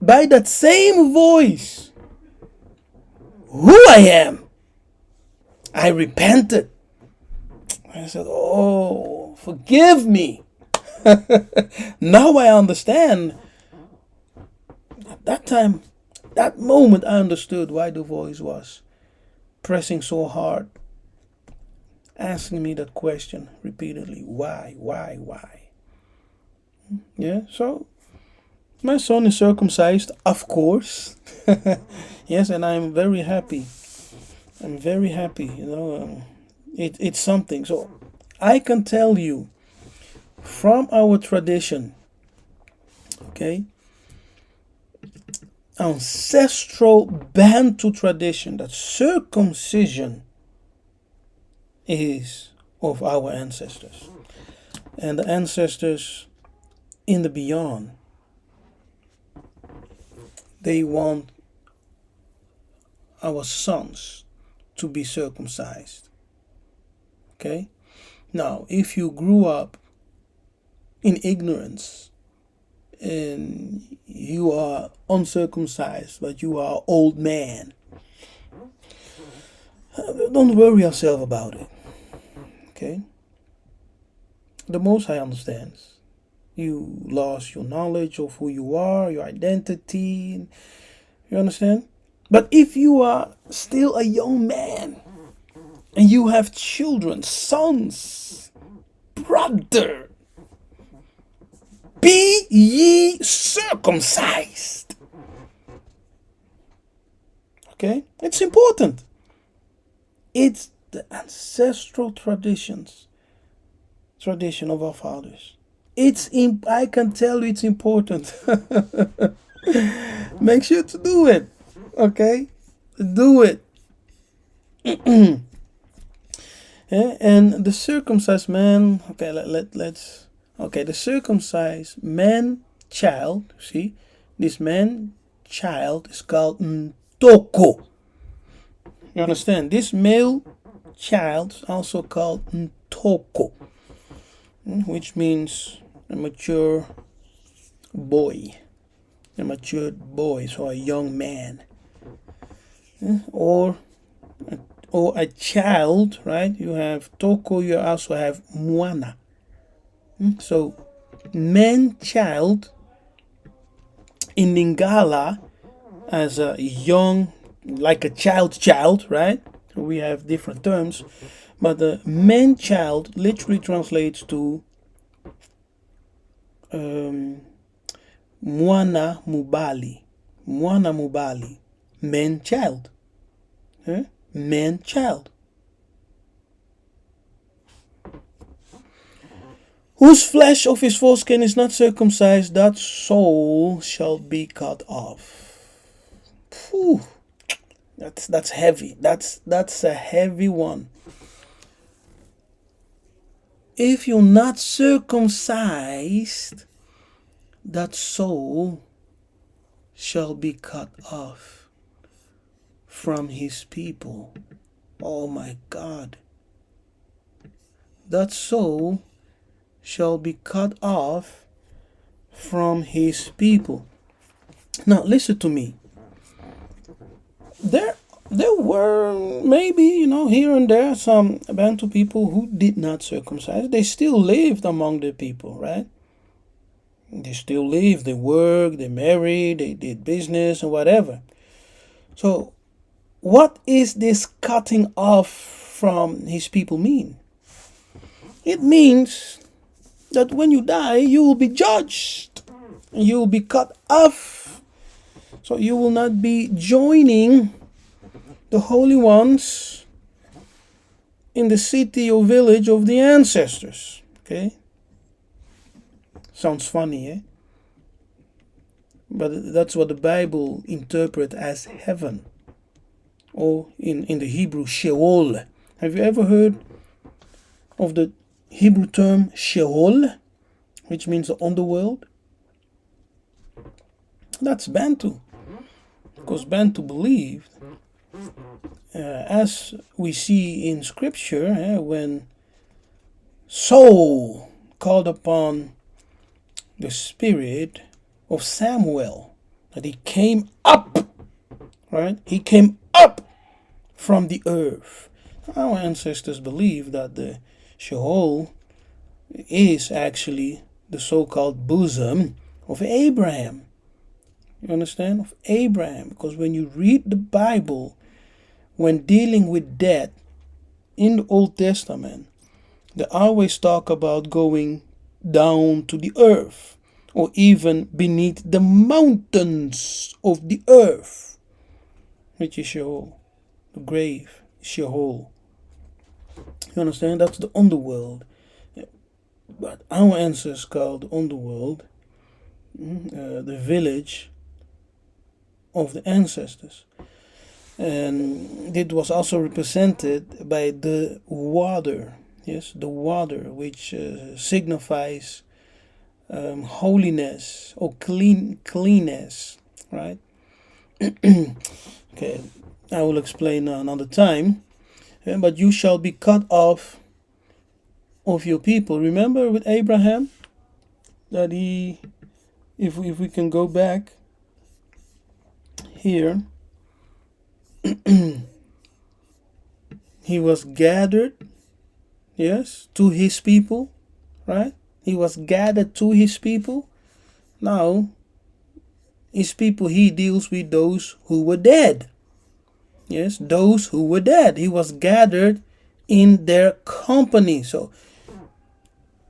by that same voice who I am, I repented. I said, oh, forgive me. Now I understand. At that time, that moment, I understood why the voice was pressing so hard, asking me that question repeatedly. Why? Yeah, so my son is circumcised, of course. Yes, and I'm very happy. I'm very happy. It's something. So I can tell you from our tradition, okay, ancestral Bantu tradition, that circumcision is of our ancestors. And the ancestors in the beyond, they want our sons to be circumcised. Okay? Now, if you grew up in ignorance and you are uncircumcised, but you are an old man, don't worry yourself about it. Okay? The Most High understands. You lost your knowledge of who you are, your identity. You understand? But if you are still a young man and you have children, sons, brother, be ye circumcised. Okay? It's important. It's the ancestral tradition of our fathers. I can tell you it's important. Make sure to do it. Okay? Do it. Yeah, and the circumcised man, okay, let's okay, the circumcised man child, see, this man child is called Ntoko. You understand? This male child is also called Ntoko, which means a mature boy, a matured boy, so a young man, or a child, right? You have Toko, you also have Mwana. So, man child in Lingala as a young, like a child, right? So we have different terms, but the man child literally translates to Mwana Mubali. Mwana Mubali. Man child. Man child. Whose flesh of his foreskin is not circumcised, that soul shall be cut off. Whew. That's heavy. That's a heavy one. If you're not circumcised, that soul shall be cut off from his people. Oh my God. That soul shall be cut off from his people. Now listen to me. There were maybe, here and there some Bantu people who did not circumcise. They still lived among the people, right? They still lived, they worked, they married, they did business and whatever. So what is this cutting off from his people mean? It means that when you die, you will be judged. You will be cut off. So you will not be joining the holy ones in the city or village of the ancestors. Okay? Sounds funny, eh? But that's what the Bible interprets as heaven. Or in the Hebrew, Sheol. Have you ever heard of the Hebrew term Sheol, which means the underworld? That's Bantu. Because Bantu believed, as we see in scripture, when Saul called upon the spirit of Samuel, that he came up, right? He came up from the earth. Our ancestors believe that the Sheol is actually the so-called bosom of Abraham. You understand? Of Abraham. Because when you read the Bible, when dealing with death in the Old Testament, they always talk about going down to the earth or even beneath the mountains of the earth. which is Sheol. The grave, Sheol. You understand? That's the underworld. But our ancestors called the underworld the village of the ancestors. And it was also represented by the water. Yes, the water, which signifies holiness or cleanness, right? Okay, I will explain another time. But you shall be cut off of your people. Remember with Abraham that he, if we can go back here, he was gathered, yes, to his people, right? He was gathered to his people. Now, his people, he deals with those who were dead. Yes, those who were dead. He was gathered in their company. So,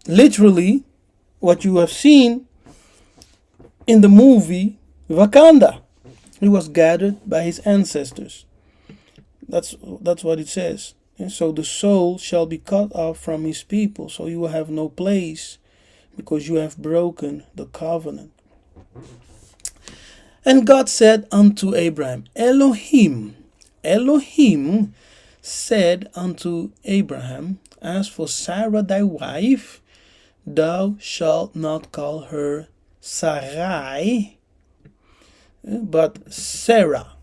literally, what you have seen in the movie Wakanda, he was gathered by his ancestors. That's what it says. And so the soul shall be cut off from his people. So you will have no place because you have broken the covenant. And God said unto Abraham, Elohim said unto Abraham, as for Sarah thy wife, thou shalt not call her Sarai, but Sarah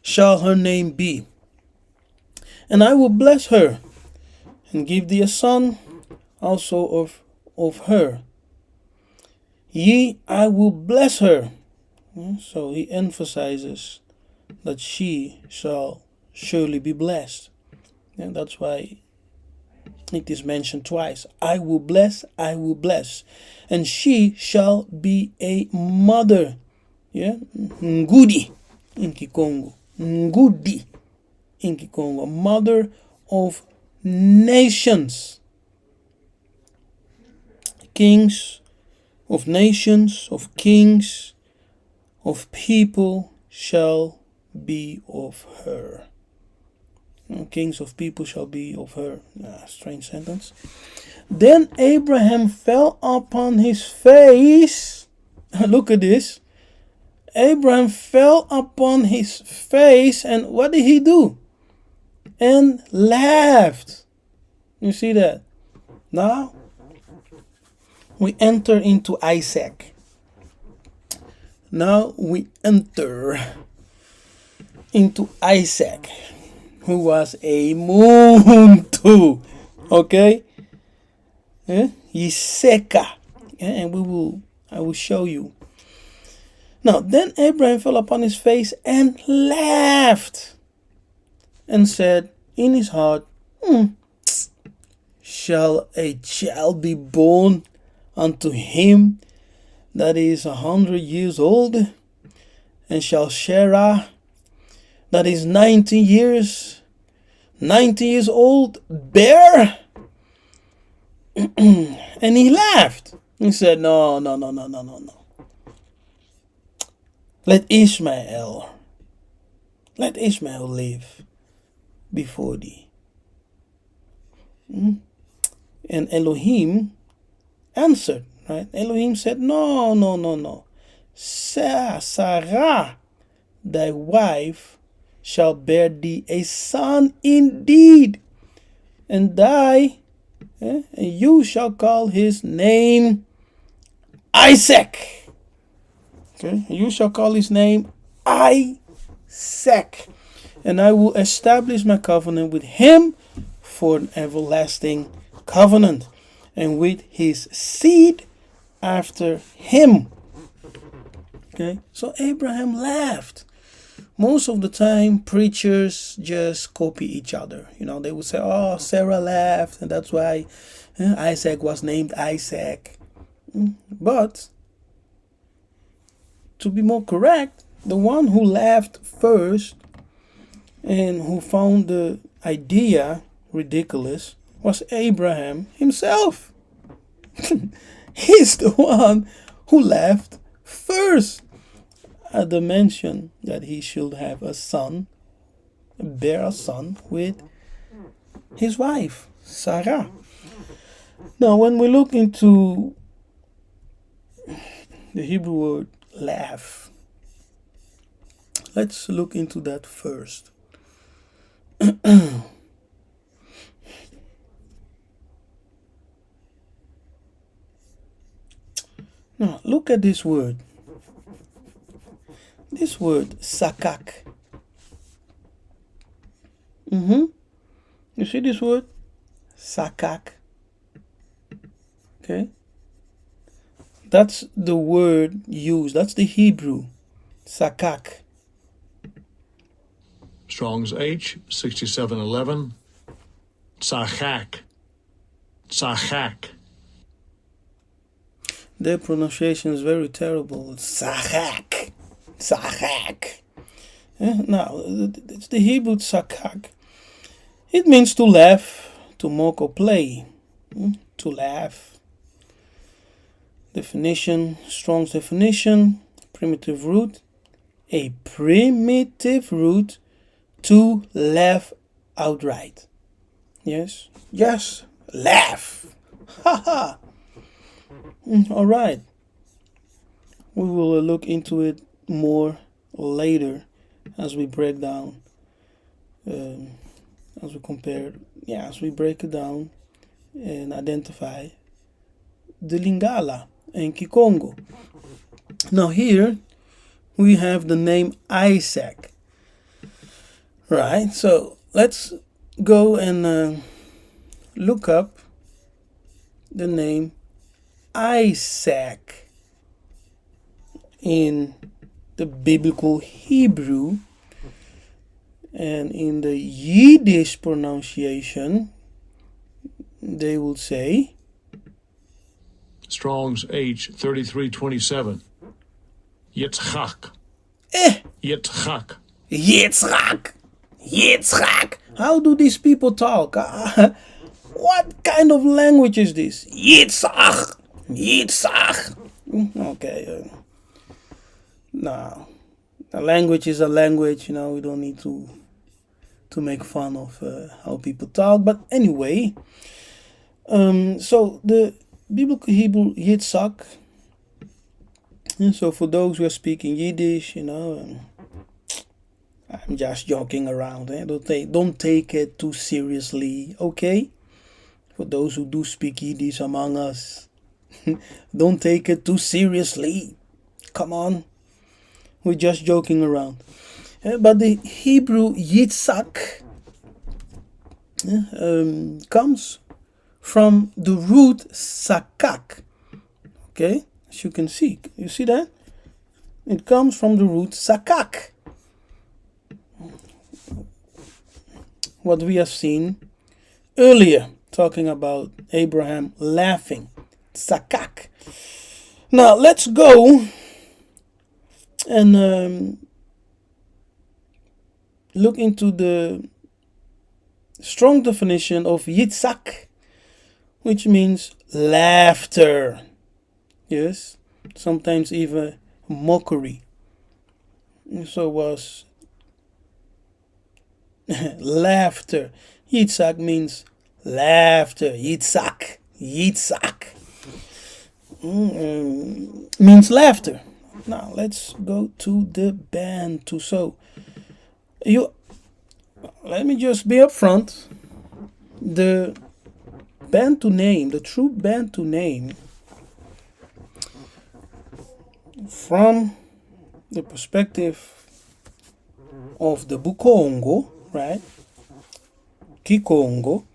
shall her name be. And I will bless her, and give thee a son also of her. Yea, I will bless her. So he emphasizes that she shall surely be blessed. And that's why it is mentioned twice. I will bless, and she shall be a mother. Yeah, Ngudi in Kikongo. Ngudi in Kikongo. Mother of nations. Kings of nations, of kings, of people shall be of her. Kings of people shall be of her. Strange sentence. Then Abraham fell upon his face. Look at this. Abraham fell upon his face, and what did he do? And laughed. You see that? Now we enter into Isaac. Now we enter into Isaac, who was a muntu. Okay? Yiseka. And I will show you. Now, then Abraham fell upon his face and laughed, and said in his heart, shall a child be born unto him that is 100 years old? And shall Sarah, that is 90 years old, bear? And he laughed. He said, no. Let Ishmael live before thee. And Elohim answered, right? Elohim said, no. Sarah, thy wife, shall bear thee a son indeed, and and you shall call his name Isaac. Okay, you shall call his name Isaac, and I will establish my covenant with him for an everlasting covenant, and with his seed after him. Okay, so Abraham laughed. Most of the time, preachers just copy each other. They would say, oh, Sarah laughed, and that's why Isaac was named Isaac. But to be more correct, the one who laughed first and who found the idea ridiculous was Abraham himself. He's the one who laughed first. at the mention that he should have a son, bear a son with his wife, Sarah. Now, when we look into the Hebrew word laugh, let's look into that first. Now, look at this word. This word, sakak. You see this word? Sakak. Okay? That's the word used. That's the Hebrew. Sakak. Strong's H, 6711. Tzachak. Tzachak. Their pronunciation is very terrible. Tzachak. Tzachak. Now, it's the Hebrew tzachak. It means to laugh, to mock or play. To laugh. Definition, Strong's definition, primitive root. A primitive root to laugh outright. Yes, just laugh. Ha ha. All right. We will look into it more later as we break down, as we compare, as we break it down and identify the Lingala and Kikongo. Now here we have the name Isaac. Right, so let's go and look up the name Isaac in the biblical Hebrew, and in the Yiddish pronunciation they will say Strong's H, 3327. Yitzchak. Yitzchak. Yitzchak. Yitzchak. How do these people talk? What kind of language is this? Yitzchak. Yitzchak. Okay. No. A language is a language, we don't need to make fun of how people talk. But anyway, so the biblical Hebrew Yitzchak. And so for those who are speaking Yiddish, I'm just joking around. Don't take it too seriously, okay? For those who do speak Yiddish among us, don't take it too seriously. Come on. We're just joking around. But the Hebrew Yitzchak comes from the root sakak. Okay? As you can see. You see that? It comes from the root sakak. What we have seen earlier, talking about Abraham laughing. Sakak. Now let's go and look into the strong definition of Yitzchak, which means laughter. Yes, sometimes even mockery. So was laughter. Yitzchak means laughter. Yitzchak. Yitzchak. Means laughter. Now let's go to the Bantu. So let me just be upfront. The Bantu name, the true Bantu name, from the perspective of the Bukongo, right? Kikongo,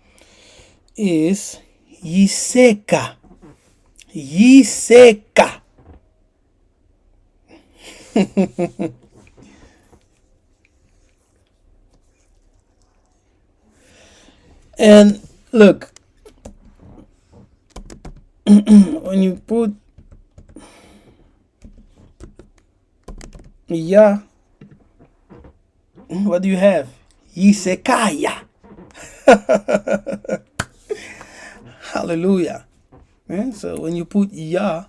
is Yiseka. Yiseka. And look, when you put Ya, what do you have? Yisekaya. Hallelujah. So when you put Ya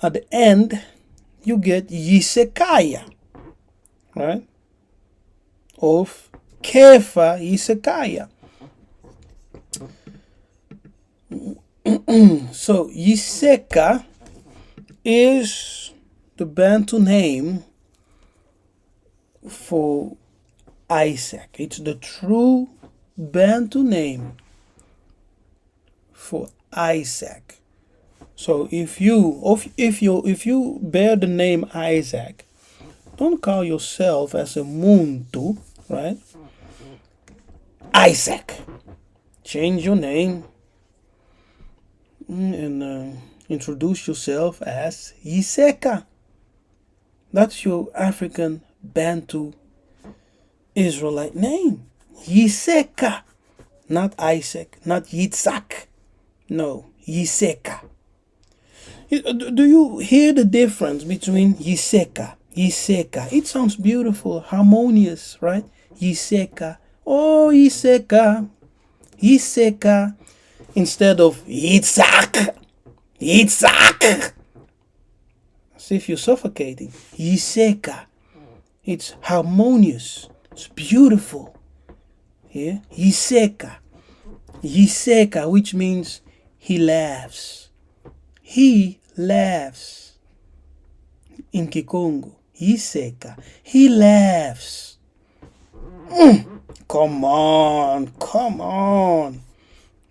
at the end, you get Yisekaya, right? Of Kefa Yisekaya. So Yiseka is the Bantu name for Isaac. It's the true Bantu name for Isaac. So if you bear the name Isaac, don't call yourself as a Muntu, right? Isaac. Change your name and introduce yourself as Yiseka. That's your African Bantu Israelite name. Yiseka. Not Isaac, not Yitzhak. No, Yiseka. Do you hear the difference between Yiseka? Yiseka. It sounds beautiful, harmonious, right? Yiseka. Oh, Yiseka. Yiseka. Instead of Yitzhak. Yitzhak. As if you're suffocating. Yiseka. It's harmonious. It's beautiful. Yeah? Yiseka. Yiseka, which means he laughs. He laughs. In Kikongo. Yiseka. He laughs. Come on. Come on.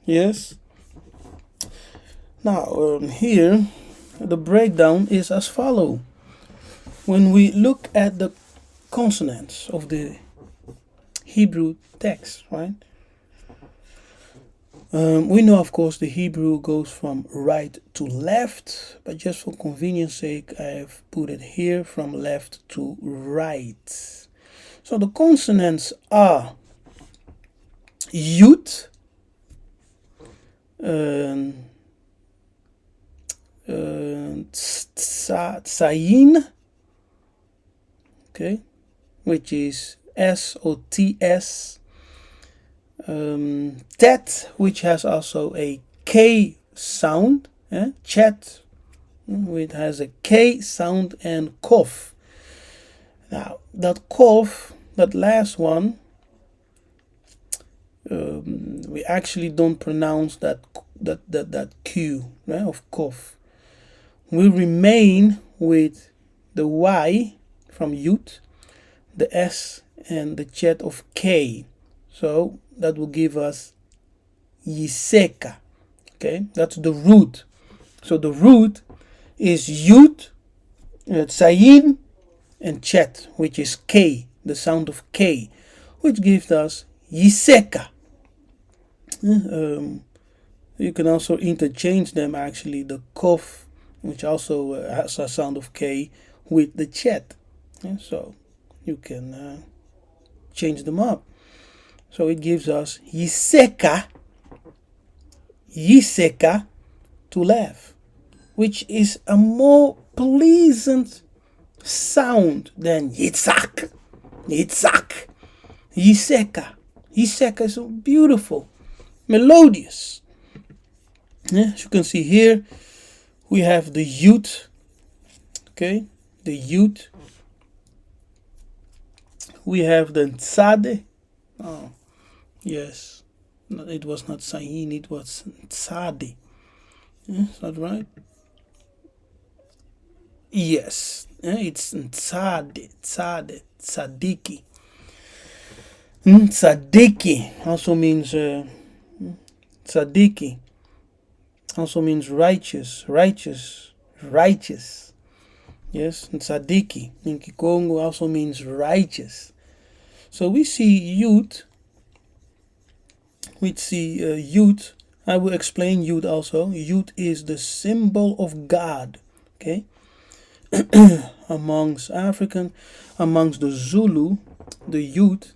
Yes? Now, here, the breakdown is as follows. When we look at the consonants of the Hebrew text, right? We know, of course, the Hebrew goes from right to left, but just for convenience sake, I have put it here from left to right. So the consonants are Yud, Tzayin, okay, which is S or TS. Tet, which has also a K sound, Chet, which has a K sound, and Kof. Now, that Kof, that last one, we actually don't pronounce that Q, right, of Kof. We remain with the Y from Yud, the S, and the Chet of K. So that will give us Yiseka. Okay, that's the root. So the root is Yud, Tzayin, and Chet, which is K, the sound of K, which gives us Yiseka. You can also interchange them, actually, the Kof, which also has a sound of K, with the Chet. So you can change them up. So it gives us Yiseka, Yiseka, to laugh, which is a more pleasant sound than Yitzhak. Yitzhak. Yiseka. Yiseka is so beautiful, melodious. As you can see here, we have the Yud. Okay, the Yud. We have the Tzade. Oh, yes. It was not Tzayin, it was Tzade. Is that right? Yes. It's Tzade, Tzade, Tzadiki. Tzadiki also means Tzadiki also means righteous, righteous, righteous. Yes, Tzadiki in Kikongo also means righteous. So we see Yud. We see Yud. I will explain Yud also. Yud is the symbol of God. Okay. Amongst the Zulu, the Yud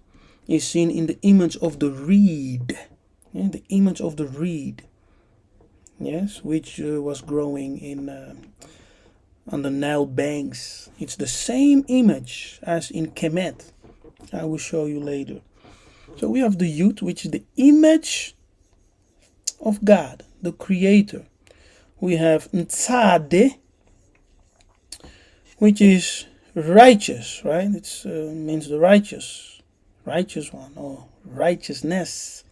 is seen in the image of the reed. Yeah, the image of the reed. Yes, which was growing in on the Nile banks. It's the same image as in Kemet. I will show you later. So we have the Yud, which is the image of God, the Creator. We have Tzade, which is righteous, right? It means the righteous one, or righteousness.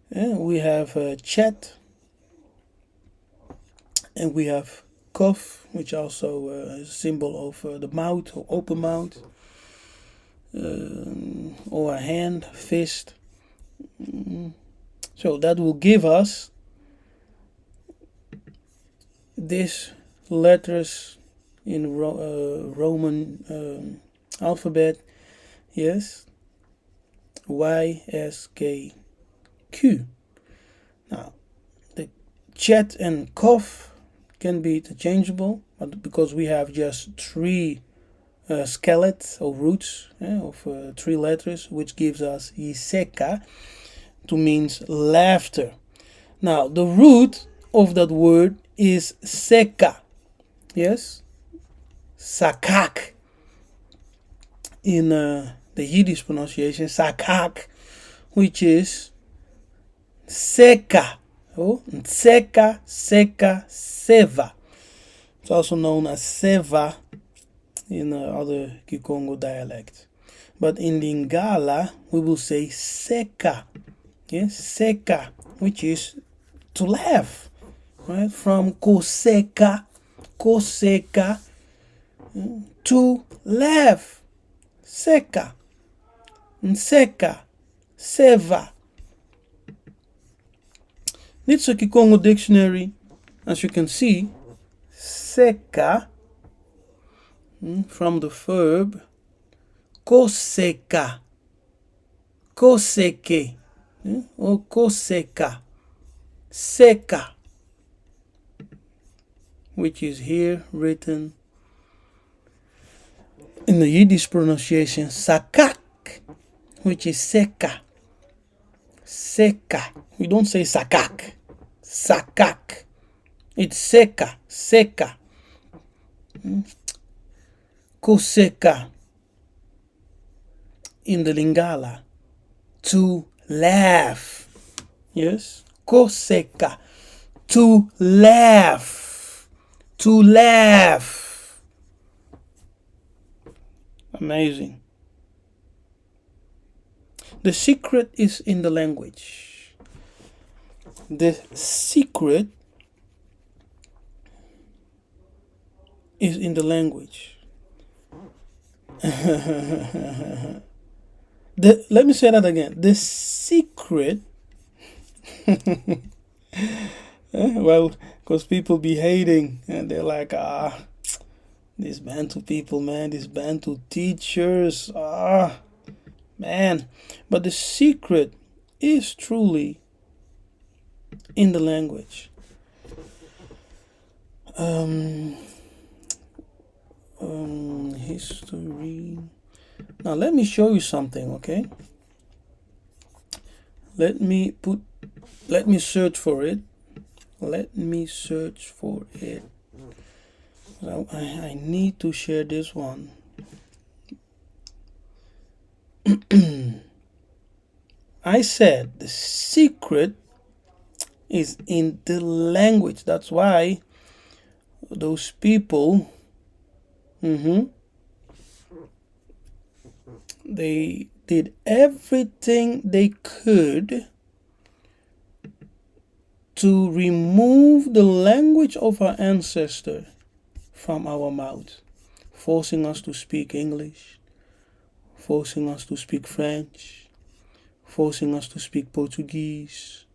We have Chet, and we have Kof, which also is a symbol of the mouth, or open mouth, or a hand, fist. So that will give us these letters in Roman alphabet. Yes, Y, S, K, Q. Now, the Chet and Kof can be interchangeable, but because we have just three skelet or roots of three letters, which gives us Yiseka, to means laughter. Now, the root of that word is Seka. Yes, Sakak. In the Yiddish pronunciation, Sakak, which is Seka. Oh, Seka, Seka, Seva. It's also known as Seva in other Kikongo dialect. But in Lingala, we will say Seka. Yes, Seka, which is to laugh. Right? From Koseka, Koseka, to laugh. Seka, Nseka, Seva. This is a Kikongo dictionary. As you can see, Seka, from the verb Koseka, Koseke, or Koseka, Seka, which is here written in the Yiddish pronunciation Sakak, which is Seka. Seka. We don't say Sakak. Sakak. It's Seka. Seka. Koseka. In the Lingala. To laugh. Yes. Koseka. To laugh. To laugh. Amazing. The secret is in the language. The secret is in the language. Let me say that again. The secret, well, because people be hating and they're like, these Bantu people, man, these Bantu teachers, man. But the secret is truly in the language. History. Now let me show you something, okay? Let me search for it. Let me search for it. So I need to share this one. I said the secret is in the language. That's why those people, they did everything they could to remove the language of our ancestor from our mouth, forcing us to speak English, forcing us to speak French, forcing us to speak Portuguese.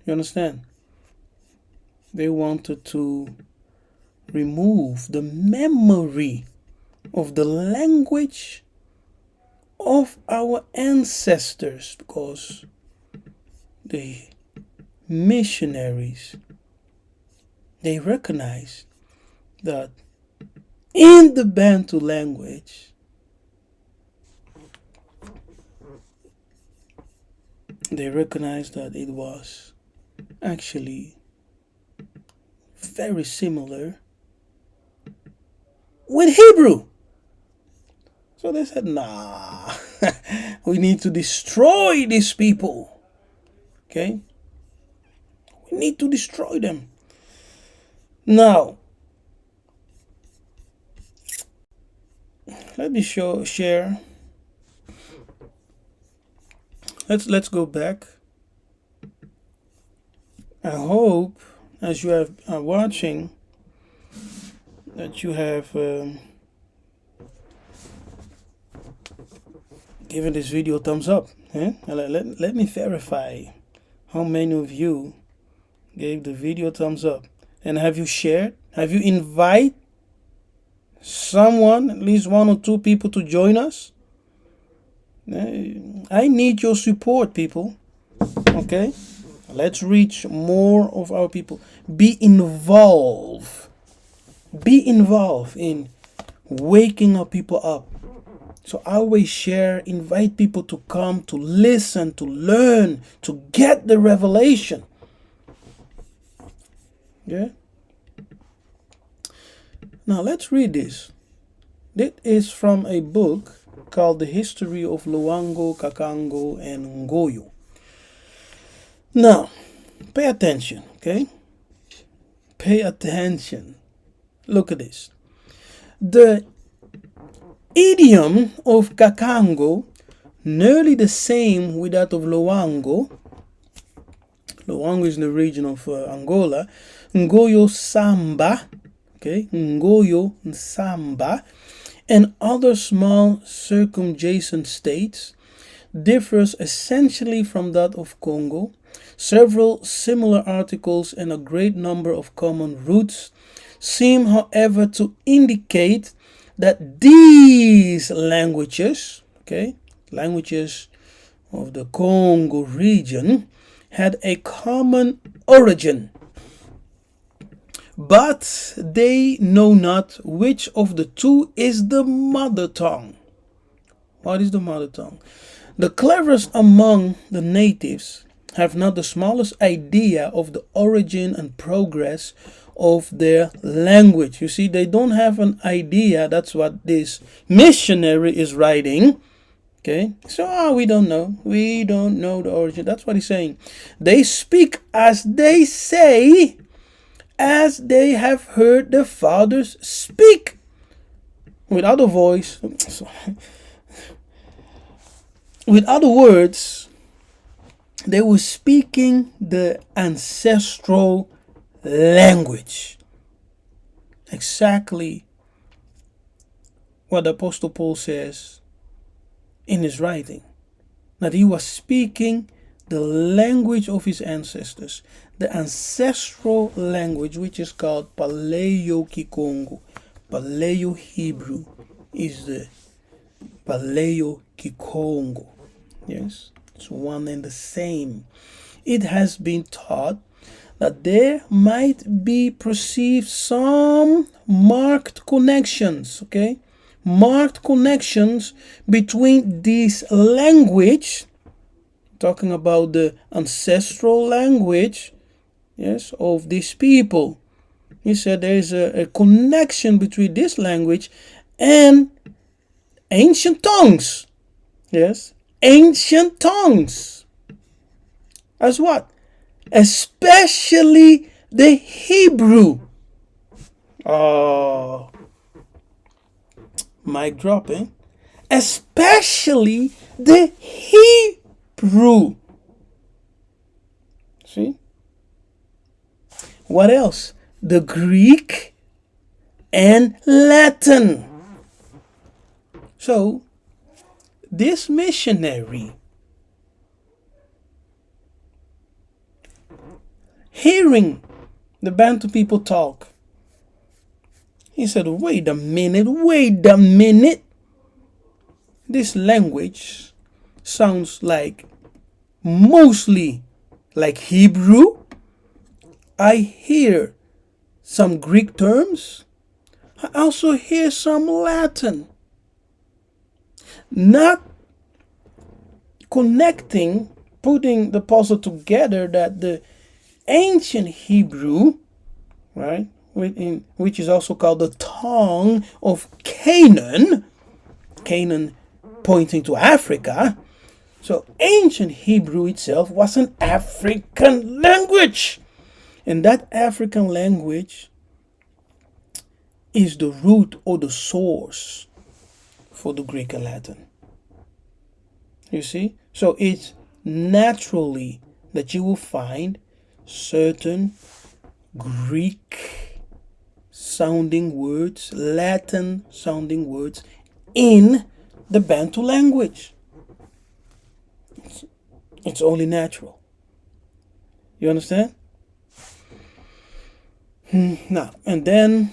You understand? They wanted to remove the memory of the language of our ancestors, because the missionaries, they recognized that in the Bantu language, they recognized that it was actually very similar with Hebrew. So they said, nah, we need to destroy these people. Okay? We need to destroy them. Now, let me share. Let's go back. I hope as you are watching that you have given this video a thumbs up. Let me verify how many of you gave the video a thumbs up. And have you shared? Have you invited someone, at least 1 or 2 people, to join us? I need your support, people. Okay? Let's reach more of our people. Be involved. Be involved in waking our people up. So always share, invite people to come, to listen, to learn, to get the revelation. Yeah? Now let's read this. This is from a book called The History of Luango, Kakango, and Ngoyo. Now, pay attention, okay? Pay attention. Look at this. The idiom of Kakango, nearly the same with that of Luango. Luango is in the region of Angola. Ngoyo Samba, okay? Ngoyo Samba, and other small circumjacent states, differs essentially from that of Congo. Several similar articles and a great number of common roots seem, however, to indicate that these languages, okay, languages of the Congo region, had a common origin, but they know not which of the two is the mother tongue. What is the mother tongue? The cleverest among the natives have not the smallest idea of the origin and progress of their language. You see, they don't have an idea. That's what this missionary is writing. Okay, so we don't know. We don't know the origin. That's what he's saying. They speak as they say, as they have heard their fathers speak. With other words, they were speaking the ancestral language. Exactly what the Apostle Paul says in his writing. That he was speaking the language of his ancestors. The ancestral language, which is called Paleo-Kikongo. Paleo-Hebrew is the Paleo-Kikongo. Yes, it's one and the same. It has been taught that there might be perceived some marked connections, okay? Marked connections between this language, talking about the ancestral language, yes, of these people. He said there is a connection between this language and ancient tongues. Yes, ancient tongues. As what? Especially the Hebrew. Oh, mic drop, eh? Especially the Hebrew. See? What else? The Greek and Latin. So, this missionary, hearing the Bantu people talk, he said, wait a minute. This language sounds like mostly like Hebrew. I hear some Greek terms. I also hear some Latin. Not connecting, putting the puzzle together that the ancient Hebrew, right, which is also called the tongue of Canaan, Canaan pointing to Africa. So ancient Hebrew itself was an African language. And that African language is the root or the source for the Greek and Latin. You see? So it's naturally that you will find certain Greek sounding words, Latin sounding words in the Bantu language. It's only natural. You understand? Now, and then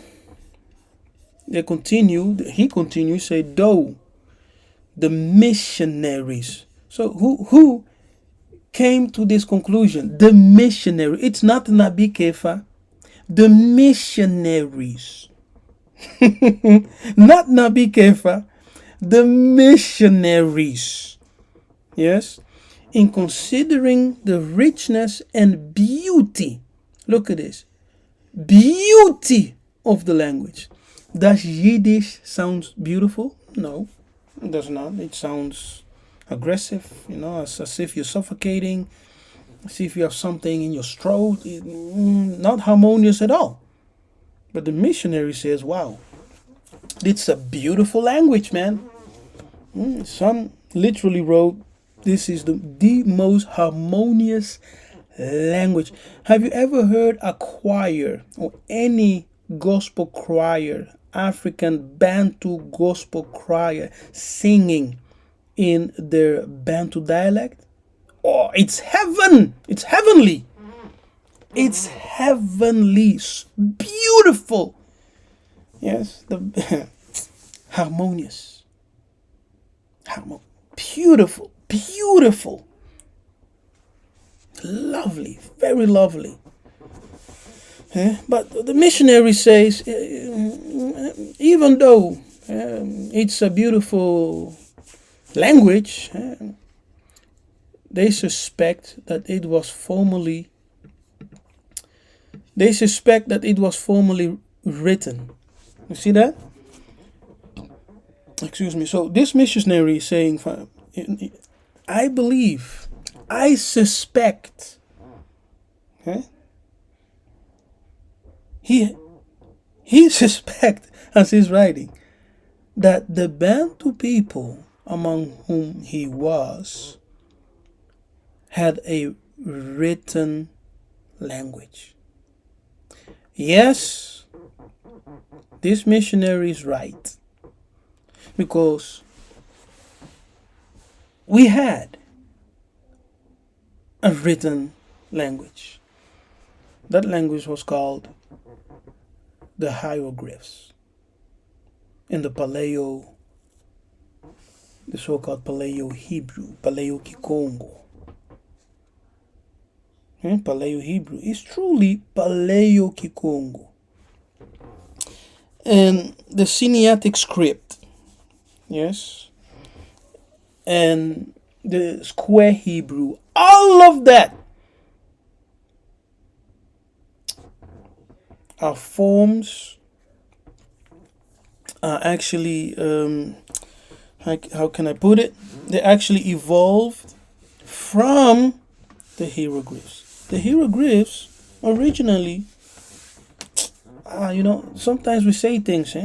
he continues, say, though the missionaries. So who came to this conclusion? The missionary. It's not Nabi Kefa. The missionaries. Not Nabi Kefa. The missionaries. Yes. In considering the richness and beauty. Look at this. Beauty of the language. Does Yiddish sound beautiful? No, it does not. It sounds aggressive, as if you're suffocating, as if you have something in your throat. Not harmonious at all. But the missionary says, wow, it's a beautiful language, man. Some literally wrote, this is the most harmonious language. Have you ever heard a choir or any gospel choir, African Bantu gospel choir, singing in their Bantu dialect? Oh, it's heaven! It's heavenly! It's heavenly, beautiful. Yes, the harmonious, beautiful, beautiful. Lovely, very lovely. But the missionary says, even though it's a beautiful language, they suspect that it was formerly written. You see that? Excuse me. So this missionary is saying, I believe, I suspect. He suspect, as he's writing, that the Bantu people among whom he was had a written language. Yes, this missionary is right, because we had a written language. That language was called the hieroglyphs in the so-called Paleo-Hebrew, Paleo-Kikongo. Paleo-Hebrew is truly Paleo-Kikongo. And the Sinaitic script, yes, and the Square Hebrew, all of that are forms, are actually, how can I put it? They actually evolved from the hieroglyphs. The hieroglyphs originally, sometimes we say things,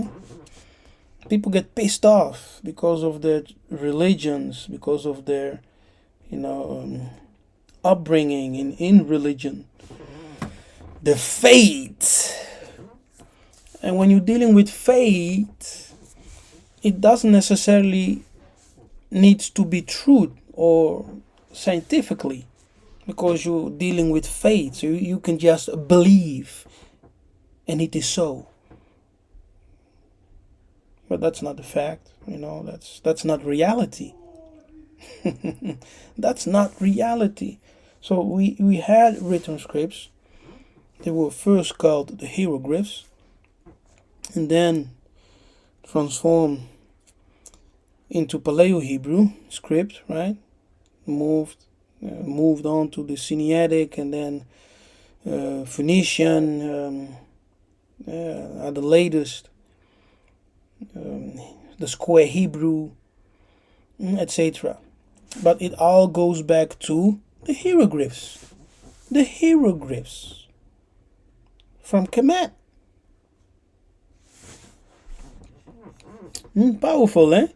people get pissed off because of their religions, because of their, upbringing in religion, the faith. And when you're dealing with faith, it doesn't necessarily need to be true or scientifically, because you're dealing with faith. So you can just believe, and it is so. But that's not the fact, that's not reality. That's not reality. So we had written scripts. They were first called the hieroglyphs, and then transformed into Paleo-Hebrew script, right? Moved on to the Sinaitic, and then Phoenician, at the latest, the Square Hebrew, etc. But it all goes back to the hieroglyphs. The hieroglyphs from Kemet. Powerful, eh?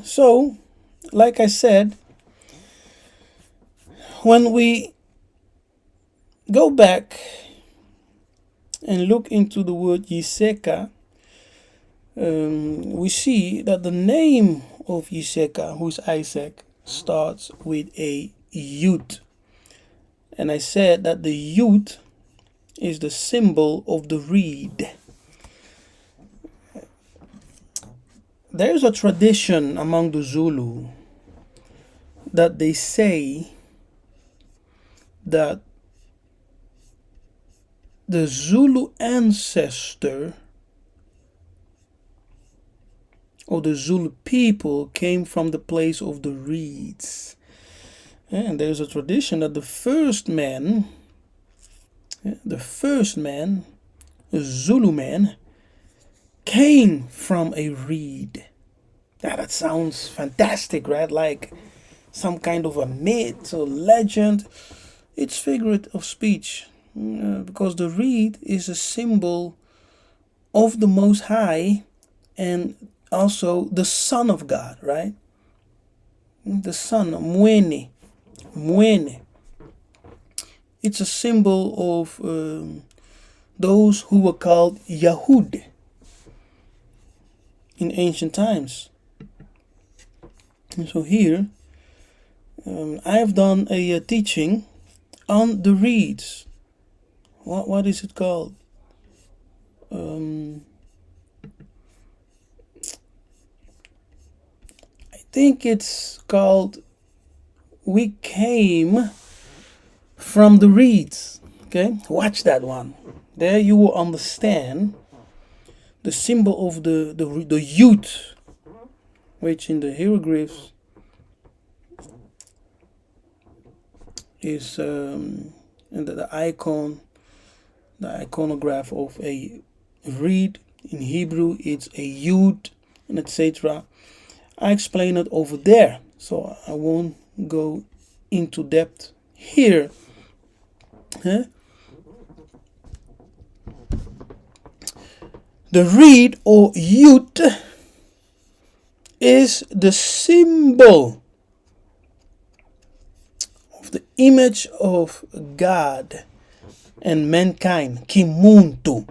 So, like I said, when we go back and look into the word Yiseka, we see that the name of Yiseka, who's Isaac, starts with a Yud. And I said that the Yud is the symbol of the reed. There's a tradition among the Zulu that they say that the Zulu ancestor or the Zulu people came from the place of the reeds. And there's a tradition that the first man, a Zulu man, came from a reed. Now that sounds fantastic, right? Like some kind of a myth or legend. It's figurative of speech, because the reed is a symbol of the Most High and also the Son of God, right? The Son, Mwene. It's a symbol of those who were called Yahud in ancient times. And so here, I have done a teaching on the reeds. What is it called? I think it's called We Came from the Reeds. Okay, watch that one. There you will understand the symbol of the youth, which in the hieroglyphs is and the icon, the iconograph of a reed. In Hebrew it's a yud, and etc. I explain it over there, so I won't go into depth here. The reed or yud is the symbol of the image of God and mankind, Kimuntu.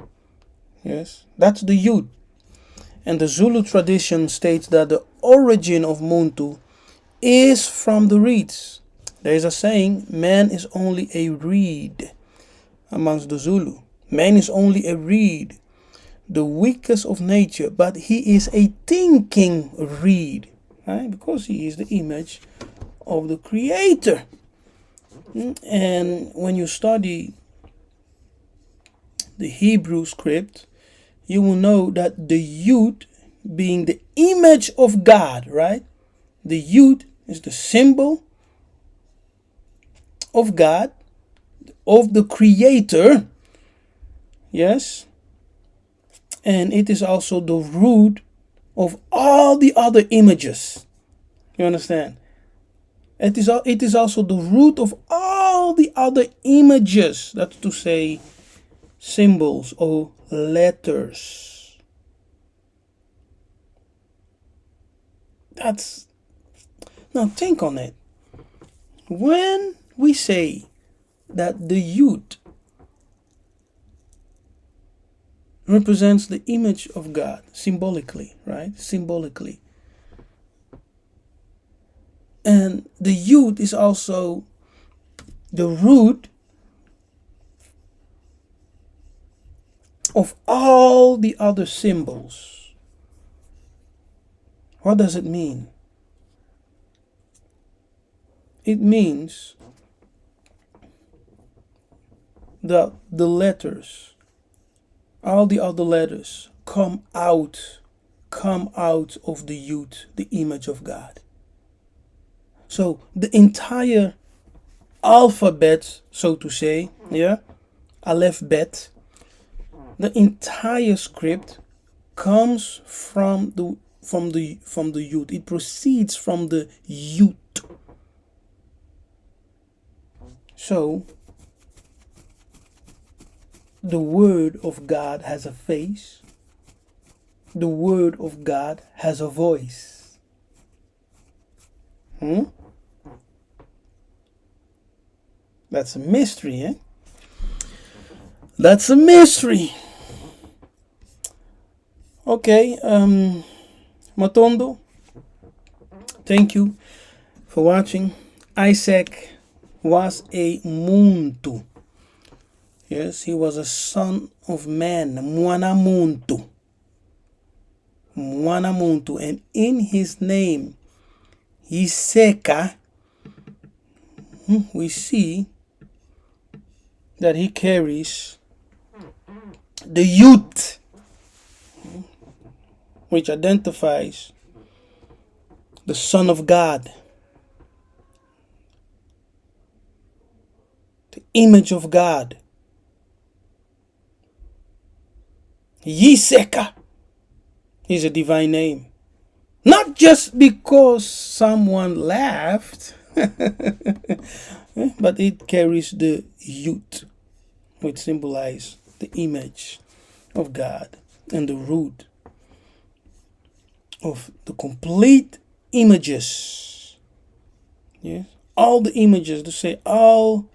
Yes, that's the Yud. And the Zulu tradition states that the origin of Muntu is from the reeds. There is a saying, man is only a reed amongst the Zulu. Man is only a reed, the weakest of nature, but he is a thinking reed, right? Because he is the image of the Creator. And when you study the Hebrew script, you will know that the Yud being the image of God, right? The Yud is the symbol of God, of the Creator. Yes. And it is also the root of all the other images. You understand? It is also the root of all the other images. That's to say, symbols or letters. Now think on it. When we say that the Yud represents the image of God symbolically, right? Symbolically. And the Yud is also the root of all the other symbols. What does it mean? It means that the letters, all the other letters, come out of the Yud, the image of God. So the entire alphabet, so to say, Aleph Bet, the entire script comes from the Yud. It proceeds from the Yud. So the word of God has a face. The word of God has a voice. That's a mystery, eh? That's a mystery. Okay, Matondo, thank you for watching. Isaac was a muntu. Yes, he was a son of man, mwana muntu. Mwana muntu, and in his name, Iseka, we see that he carries the youth, which identifies the Son of God, the image of God. Yiseka is a divine name. Not just because someone laughed, but it carries the youth, which symbolizes the image of God and the root of the complete images. Yes, all the images, to say all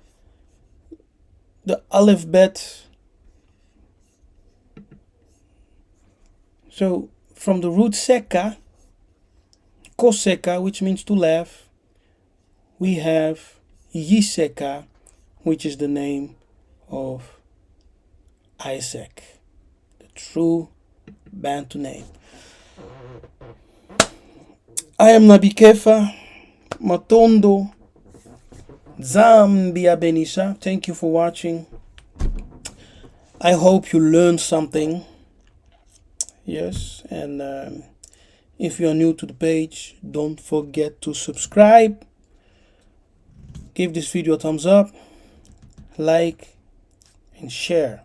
the alphabet. So from the root seka, koseka, which means to laugh, we have Yiseka, which is the name of Isaac, the true Bantu name. I am Nabi Kefa, Matondo, Zambia Benisa. Thank you for watching. I hope you learned something. Yes, and if you are new to the page, don't forget to subscribe. Give this video a thumbs up, like, and share.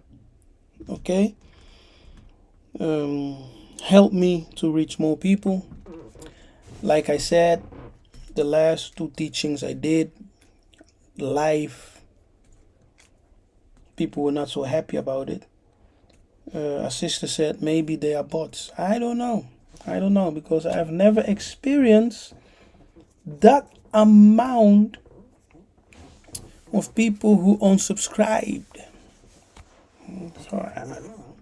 Okay? Help me to reach more people. Like I said, the last 2 teachings I did live, people were not so happy about it. A sister said maybe they are bots. I don't know because I've never experienced that amount of people who unsubscribed. So I don't know.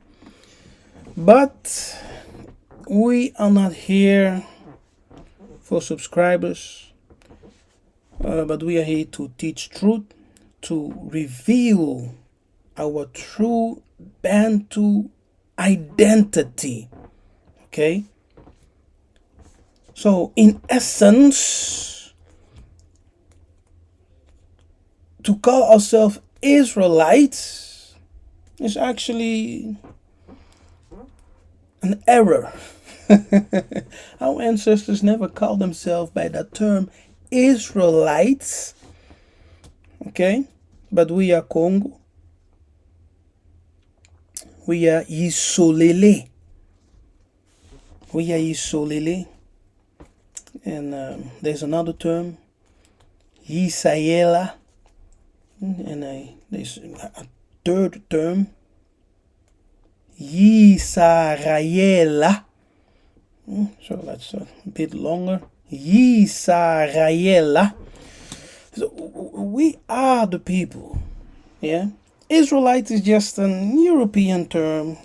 But we are not here for subscribers, but we are here to teach truth, to reveal our true Bantu identity. Okay? So in essence, to call ourselves Israelites is actually an error. Our ancestors never called themselves by that term Israelites. Okay? But we are Congo. We are Isolele. We are Isolele. And there's another term, Yisayela. And there's a third term, Yisarayela. So that's a bit longer. Yisarayela. So we are the people. Yeah. Israelite is just an European term,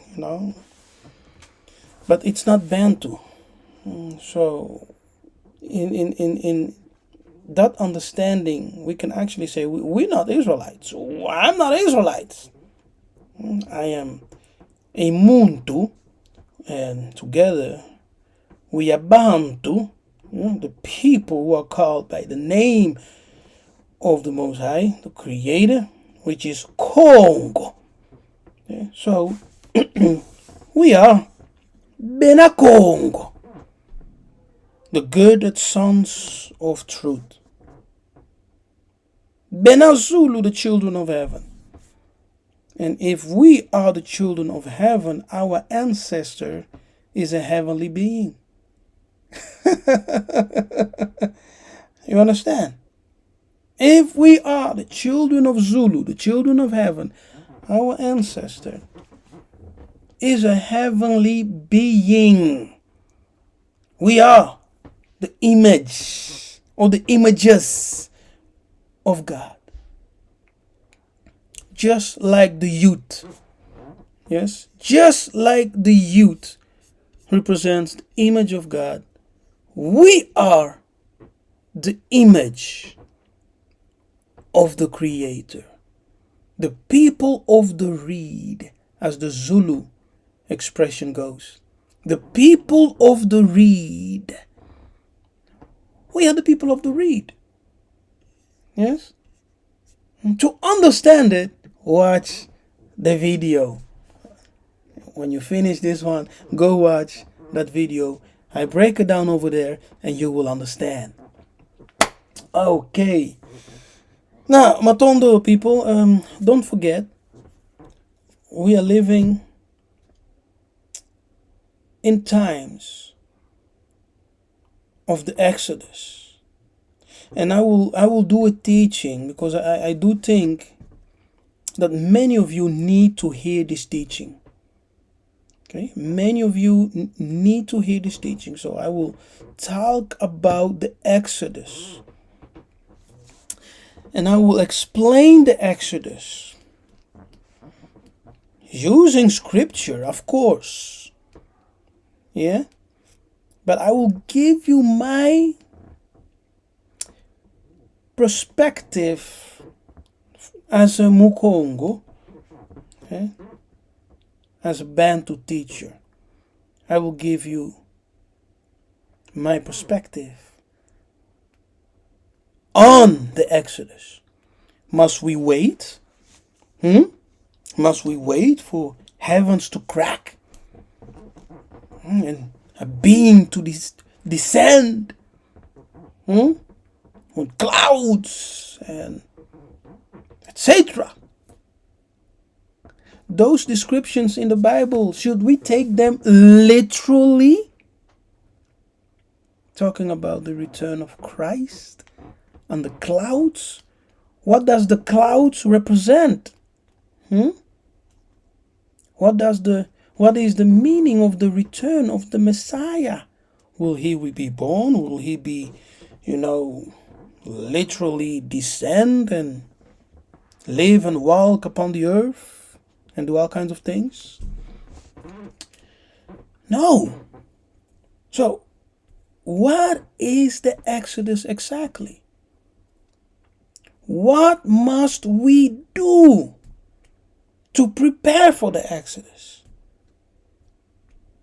but it's not Bantu. So in that understanding, we can actually say we're not Israelites. I'm not Israelite. I am a Muntu, and together we are Bantu, the people who are called by the name of the Most High, the Creator, which is Congo. Yeah, so we are Bena Congo, the good sons of truth. Bena Zulu, the children of heaven. And if we are the children of heaven, our ancestor is a heavenly being. You understand? If we are the children of Zulu, the children of heaven, our ancestor is a heavenly being. We are the image or the images of God. Just like the youth. Yes, just like the youth represents the image of God, we are the image of the Creator. The people of the reed, as the Zulu expression goes. The people of the reed. We are the people of the reed. Yes? And to understand it, watch the video. When you finish this one, go watch that video. I break it down over there and you will understand. Okay. Now, Matondo people, don't forget, we are living in times of the Exodus. And I will do a teaching because I do think that many of you need to hear this teaching. Okay, many of you need to hear this teaching. So I will talk about the Exodus. And I will explain the Exodus using scripture, of course. Yeah? But I will give you my perspective as a Mukongo, okay? As a Bantu teacher. I will give you my perspective on the Exodus. Must we wait? Must we wait for heavens to crack? And a being to descend? On clouds and etc. Those descriptions in the Bible, should we take them literally? Talking about the return of Christ on the clouds. What does the clouds represent? What is the meaning of the return of the Messiah? Will he be born? Will he be, literally descend and live and walk upon the earth and do all kinds of things? No. So, what is the Exodus exactly? What must we do to prepare for the Exodus?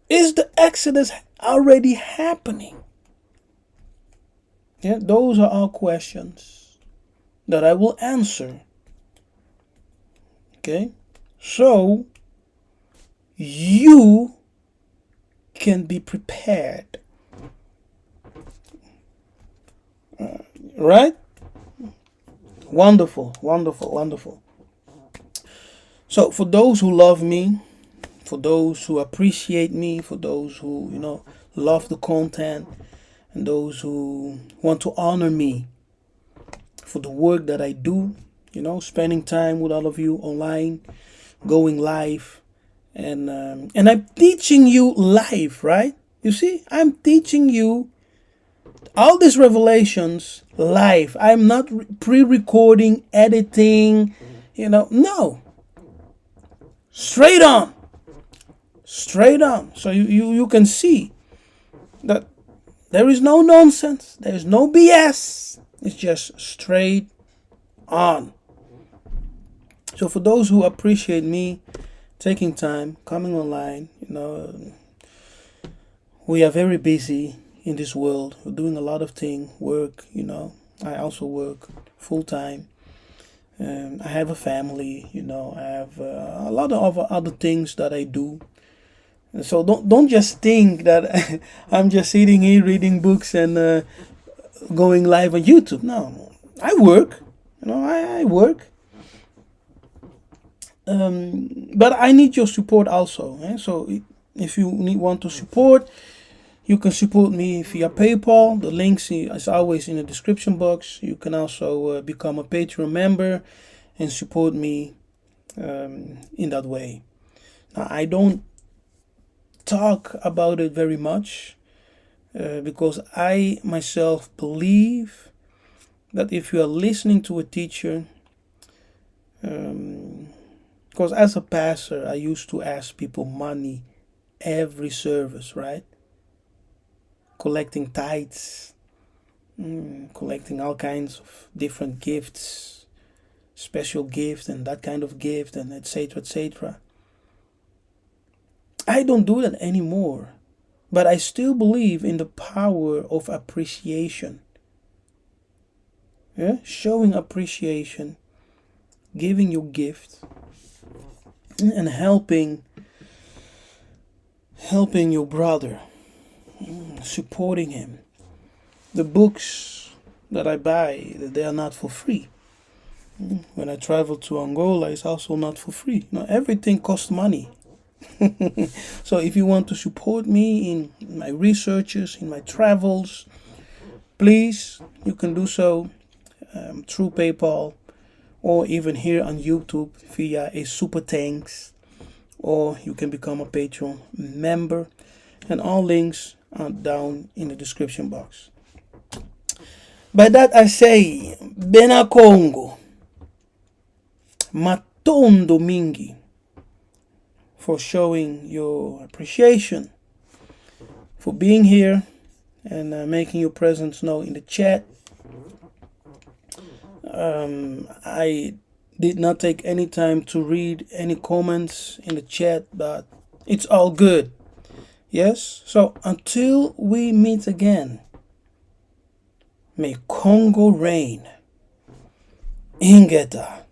Is the Exodus already happening? Yeah, those are all questions that I will answer. Okay? So, you can be prepared. Right? Wonderful, wonderful, wonderful. So, for those who love me, for those who appreciate me, for those who, love the content, and those who want to honor me for the work that I do, spending time with all of you online, going live, and I'm teaching you live, right? You see, I'm teaching you all these revelations live. I'm not pre-recording, editing, no. Straight on. So you can see that there is no nonsense. There is no BS. It's just straight on. So for those who appreciate me taking time, coming online, we are very busy in this world. We're doing a lot of work. I also work full time. I have a family. I have a lot of other things that I do. So don't just think that I'm just sitting here reading books and going live on YouTube. No, I work. I work. But I need your support also. So if you want to support, you can support me via PayPal. The links is always in the description box. You can also become a Patreon member and support me in that way. Now, I don't talk about it very much. because I myself believe that if you are listening to a teacher, because as a pastor, I used to ask people money every service, right? Collecting tithes, collecting all kinds of different gifts, special gift and that kind of gift, and etc. etc. I don't do that anymore, but I still believe in the power of appreciation. Yeah? Showing appreciation, giving your gift, and helping your brother, supporting him. The books that I buy, they are not for free. When I travel to Angola, it's also not for free. Everything costs money. So if you want to support me in my researches, in my travels, please, you can do so through PayPal, or even here on YouTube via a super thanks, or you can become a Patreon member, and all links are down in the description box. By that I say, Bena Congo, Matondo Mingi, for showing your appreciation, for being here and making your presence known in the chat. I did not take any time to read any comments in the chat, but it's all good. Yes? So until we meet again, may Congo reign. Ingeta.